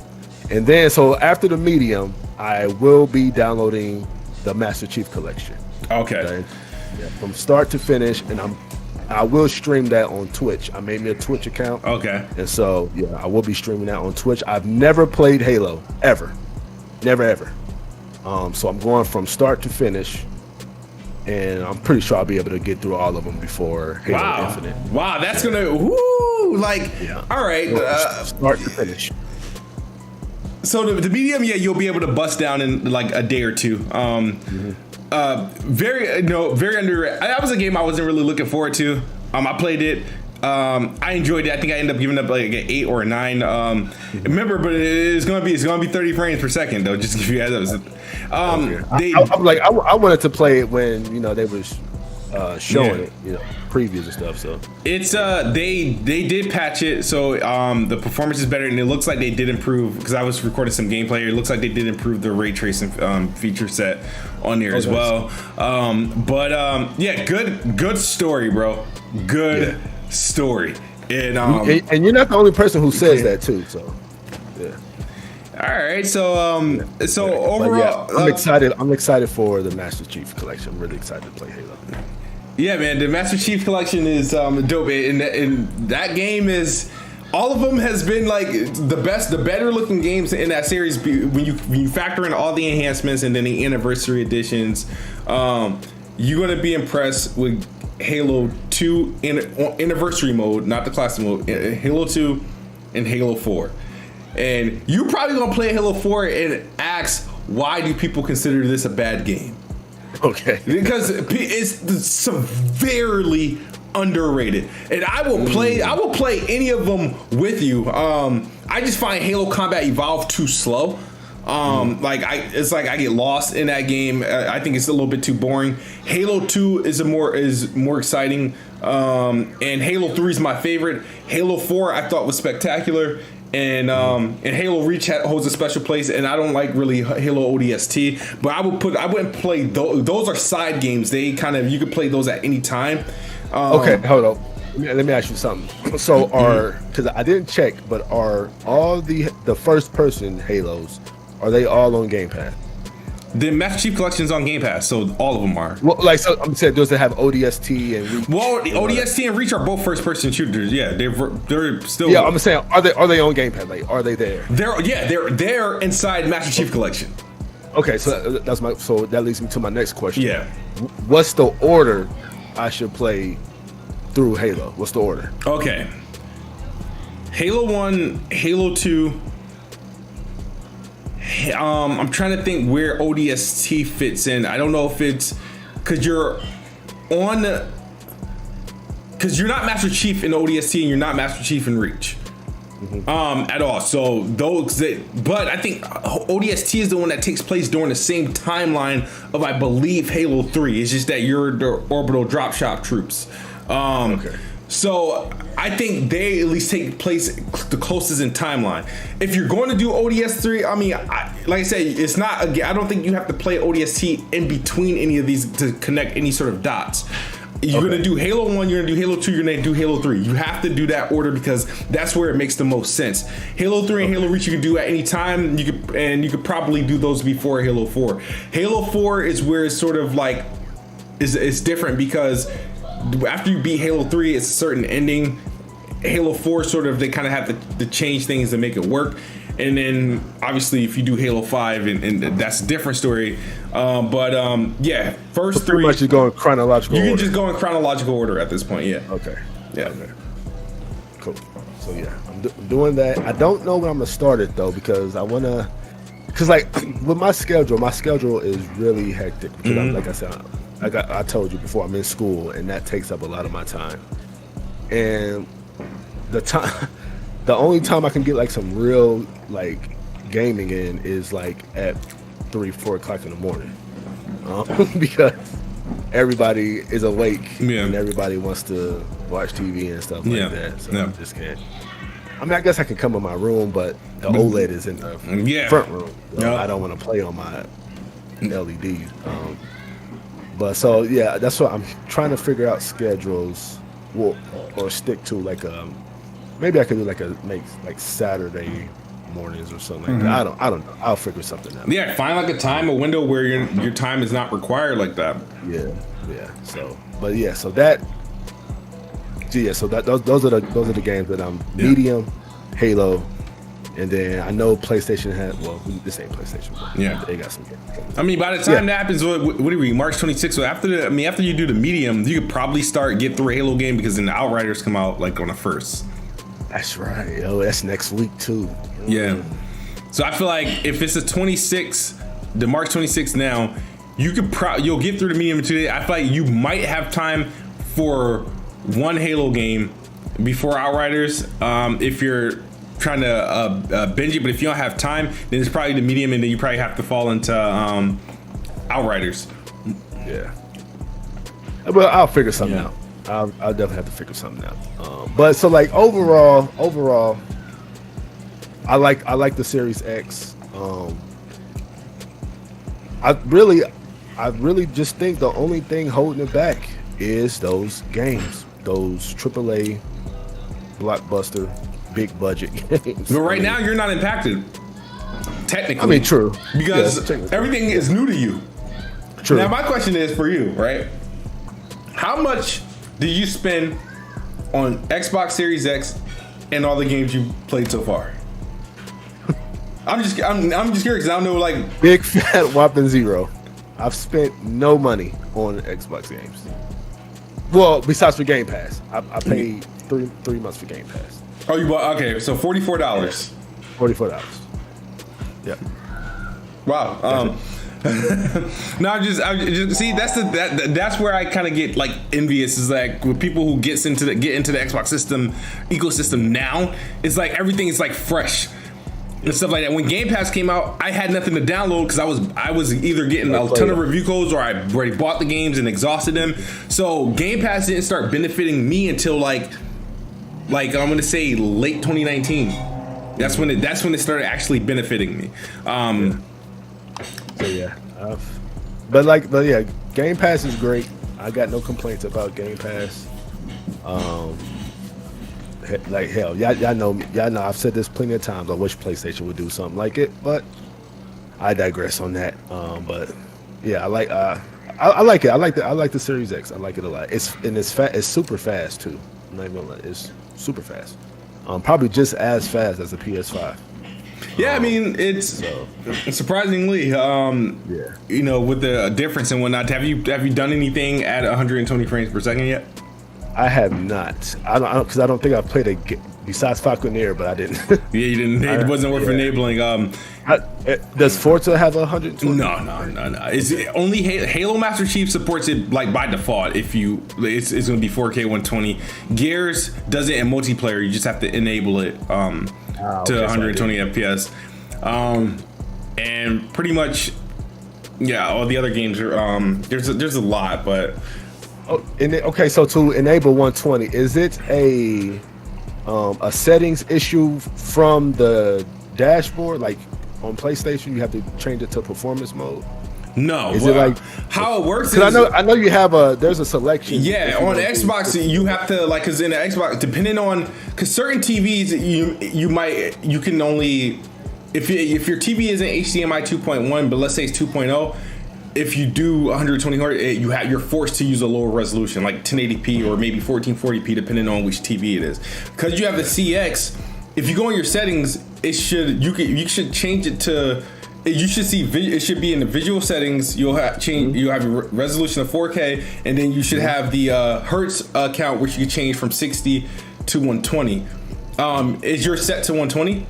and then so after the medium, I will be downloading the Master Chief Collection. Okay. Yeah, from start to finish, and I will stream that on Twitch. I made me a Twitch account. Okay. And so yeah, I will be streaming that on Twitch. I've never played Halo ever, never ever. So I'm going from start to finish, and I'm pretty sure I'll be able to get through all of them before Halo Infinite. Wow, that's gonna all right. Start to finish. So the medium, you'll be able to bust down in like a day or two. Very underrated. That was a game I wasn't really looking forward to. I played it. I enjoyed it. I think I ended up giving up like an 8 or a 9. Remember, but it's gonna be 30 frames per second though. Just to give you guys I wanted to play it when they was showing it, previews and stuff. So it's they did patch it, so the performance is better, and it looks like they did improve, because I was recording some gameplay. It looks like they did improve the ray tracing feature set on there as well. Good story, bro. Good story. And you're not the only person who says that too. So yeah. All right, so overall, I'm excited. I'm excited for the Master Chief Collection. I'm really excited to play Halo. Yeah, man, the Master Chief Collection is dope, and that game is, all of them has been like the better looking games in that series. When you factor in all the enhancements and then the anniversary editions, you're gonna be impressed with Halo 2 in anniversary mode, not the classic mode. Halo 2 and Halo 4. And you probably gonna play Halo 4 and ask, why do people consider this a bad game? Okay. Because it's severely underrated, and I will play any of them with you. I just find Halo Combat Evolved too slow. It's like I get lost in that game. I think it's a little bit too boring. Halo 2 is more exciting, and Halo 3 is my favorite. Halo 4 I thought was spectacular. And Halo Reach holds a special place, and I don't like really Halo ODST, but I wouldn't play those are side games. They you could play those at any time. Okay, hold on. Let me ask you something. So because I didn't check, but are all the first person Halos, are they all on Game Pass? The Master Chief Collection's on Game Pass, so all of them are. Well, so I'm saying, does it have ODST and Reach? Well, ODST and Reach are both first-person shooters. Yeah, they're still. Yeah, I'm saying, are they on Game Pass? Like, are they there? They're inside Master Chief Collection. Okay, so that leads me to my next question. Yeah, what's the order I should play through Halo? What's the order? Okay, Halo 1, Halo 2. I'm trying to think where ODST fits in. I don't know if it's because you're not Master Chief in ODST and you're not Master Chief in Reach at all. So but I think ODST is the one that takes place during the same timeline of, I believe, Halo 3. It's just that you're the orbital drop shot troops. Okay. So I think they at least take place the closest in timeline. If you're going to do ODS3, I mean, like I said, it's not. I don't think you have to play ODST in between any of these to connect any sort of dots. You're gonna do Halo 1, you're gonna do Halo 2, you're gonna do Halo 3. You have to do that order because that's where it makes the most sense. Halo 3 and Halo Reach you can do at any time. You could probably do those before Halo 4. Halo 4 is where it's sort of like it's different because after you beat Halo 3, it's a certain ending. Halo 4 sort of, they kind of have to change things to make it work. And then obviously if you do Halo 5 and that's a different story. First so pretty much you're going chronological order. You can just go in chronological order at this point, yeah. Okay. Yeah. Okay. Cool. So yeah, I'm doing that. I don't know when I'm gonna start it though, because like with my schedule is really hectic because like I said, I told you before, I'm in school and that takes up a lot of my time. And the only time I can get like some real like gaming in is like at 3-4 o'clock in the morning, because everybody is awake Yeah. and everybody wants to watch TV and stuff like that. So Yeah. I just can't. I mean, I guess I can come in my room, but the OLED is in the front room. So I don't want to play on my LED. But so yeah, that's what I'm trying to figure out schedules, or stick to like maybe I could do like Saturday mornings or something like that. I don't know. I'll figure something out. Yeah, find like a window where your time is not required like that. Yeah. So, but yeah, so that. So that those are the games that I'm medium, Halo, and then I know PlayStation had. Well, this ain't PlayStation. But they got some games. I mean, by the time that happens, what are we? March 26th. So after you do the medium, you could probably get through a Halo game because then the Outriders come out like on the 1st. That's right. Oh, that's next week too. Yeah. So I feel like if it's the 26th, the March 26th now, you'll get through the medium today. I feel like you might have time for one Halo game before Outriders, if you're trying to binge it. But if you don't have time, then it's probably the medium, and then you probably have to fall into Outriders. Yeah. Well, I'll figure something out. I'll definitely have to figure something out. But so like overall, I like the Series X. I really just think the only thing holding it back is those games. Those AAA, blockbuster, big budget games. But right now, you're not impacted. Technically, I mean, true, because everything is new to you. True. Now, my question is for you, right? How much did you spend on Xbox Series X and all the games you played so far? I'm just curious because I don't know, like, big fat whopping zero. I've spent no money on Xbox games. Well, besides for Game Pass, I paid three months for Game Pass. Oh, you bought, okay, so $44. $44. Yeah. Wow. No, I'm just see that's where I kind of get like envious, is like with people who get into the Xbox system ecosystem now. It's like everything is like fresh and stuff like that. When Game Pass came out, I had nothing to download because I was either getting a ton of review codes or I already bought the games and exhausted them. So Game Pass didn't start benefiting me until like I'm gonna say late 2019. That's when it started actually benefiting me. So yeah, but yeah, Game Pass is great. I got no complaints about Game Pass. Like hell, y'all know I've said this plenty of times. I wish PlayStation would do something like it, but I digress on that. But yeah, I like it. I like the Series X. I like it a lot. It's super fast too. I'm not even gonna lie. It's super fast. Probably just as fast as the PS5. Yeah, I mean it's surprisingly, you know, with the difference and whatnot. Have you done anything at 120 frames per second yet? I have not. I don't because I don't think I've played a besides Falconeer, but I didn't. Yeah, you didn't. It wasn't worth enabling. Does Forza have 120? No. It's only Halo Master Chief supports it like by default. It's going to be 4K 120. Gears does it in multiplayer. You just have to enable it to 120 FPS. And pretty much, yeah, all the other games are there's a lot, but. Okay, so to enable 120, is it a settings issue from the dashboard? Like on PlayStation, you have to change it to performance mode? No. Is it like how it works? Because I know you have there's a selection. Yeah, on Xbox you have to like, because in the Xbox, depending on, because certain TVs you can only if your TV isn't HDMI 2.1, but let's say it's 2.0. If you do 120 hertz, you're forced to use a lower resolution, like 1080p or maybe 1440p, depending on which TV it is. Because you have the CX, if you go in your settings, you should change it to. You should see it should be in the visual settings. You'll have your resolution of 4K, and then you should have the hertz count, which you can change from 60 to 120. Is yours set to 120?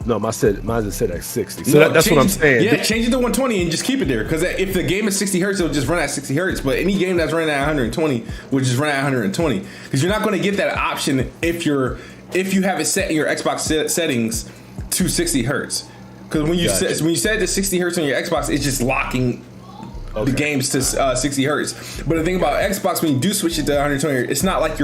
No, mine's is set at 60. So that's what I'm saying. Yeah, change it to 120 and just keep it there. Because if the game is 60 hertz, it'll just run at 60 hertz. But any game that's running at 120 will just run at 120. Because you're not going to get that option if you have it set in your Xbox settings to 60 hertz. Because when you set it to 60 hertz on your Xbox, it's just locking the games to 60 hertz. But the thing about Xbox, when you do switch it to 120, it's not like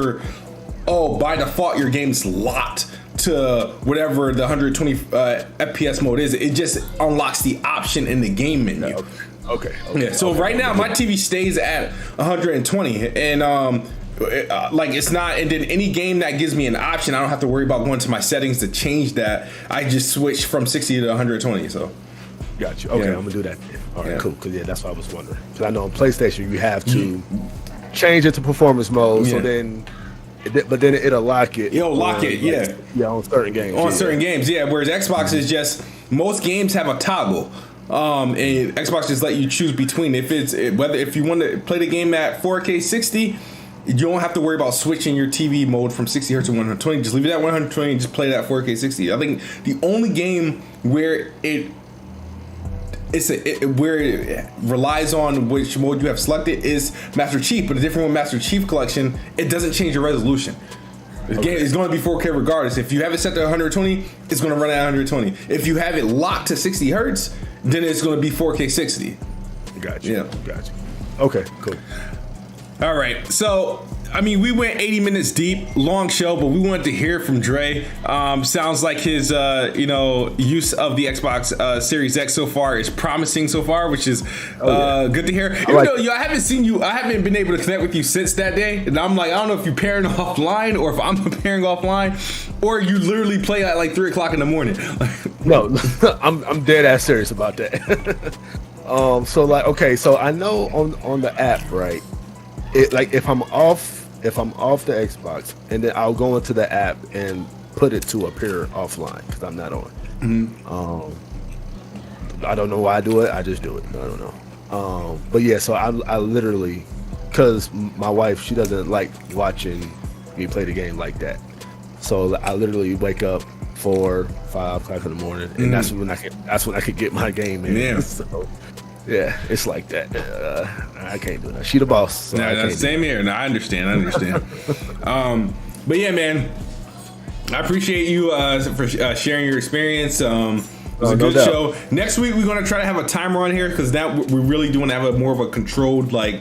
by default your game's locked to whatever the 120 FPS mode is. It just unlocks the option in the game menu. Okay. Yeah. So right now my TV stays at 120, and like it's not. And then any game that gives me an option, I don't have to worry about going to my settings to change that. I just switch from 60 to 120. So. Got you. Okay, I'm gonna do that. All right, cool. Because that's what I was wondering. Because I know on PlayStation you have to change it to performance mode. So then. But then it'll lock it. It'll lock it, yeah. Yeah, on certain games. On certain games, yeah. Whereas Xbox is just, most games have a toggle. And Xbox just let you choose between if you want to play the game at 4K 60, you don't have to worry about switching your TV mode from 60 hertz to 120. Just leave it at 120 and just play it at 4K 60. I think the only game where it relies on which mode you have selected is Master Chief, but the different with Master Chief Collection, it doesn't change your resolution. The game is going to be 4K regardless. If you have it set to 120, it's going to run at 120. If you have it locked to 60 hertz, then it's going to be 4K 60. Gotcha. Yeah. Gotcha. Okay, cool. All right, so I mean, we went 80 minutes deep, long show, but we wanted to hear from Dre. Sounds like his, use of the Xbox Series X so far is promising so far, which is good to hear. Even though I haven't seen you, I haven't been able to connect with you since that day, and I'm like, I don't know if you're pairing offline or if I'm pairing offline, or you literally play at like 3 o'clock in the morning. No, I'm dead ass serious about that. So I know on the app, right? If I'm off the Xbox, and then I'll go into the app and put it to appear offline because I'm not on. I don't know why I do it. I just do it. I don't know. But yeah, so I literally, because my wife, she doesn't like watching me play the game like that. So I literally wake up 4, 5 o'clock in the morning, and that's when I could get my game in. Yeah. So, yeah, it's like that. I can't do that. She the boss. So same here. No, I understand. But yeah, man, I appreciate you for sharing your experience. It was a good show. Next week we're gonna try to have a timer on here because that we really do want to have more of a controlled time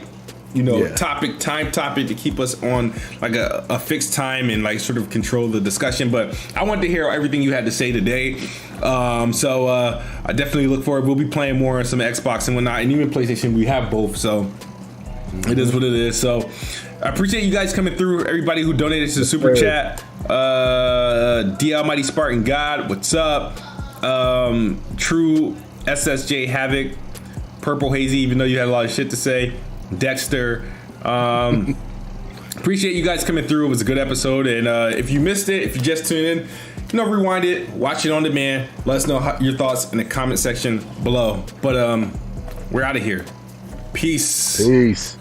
topic to keep us on like a fixed time and like sort of control the discussion. But I wanted to hear everything you had to say today. So I definitely look forward. We'll be playing more on some Xbox and whatnot, and even PlayStation. We have both, so it is what it is. So I appreciate you guys coming through. Everybody who donated to the super chat. D Almighty Spartan God, what's up? True SSJ Havoc, Purple Hazy. Even though you had a lot of shit to say. Dexter, appreciate you guys coming through. It was a good episode, and if you missed it, if you just tuned in, rewind it, watch it on demand. Let us know your thoughts in the comment section below. But we're out of here. Peace.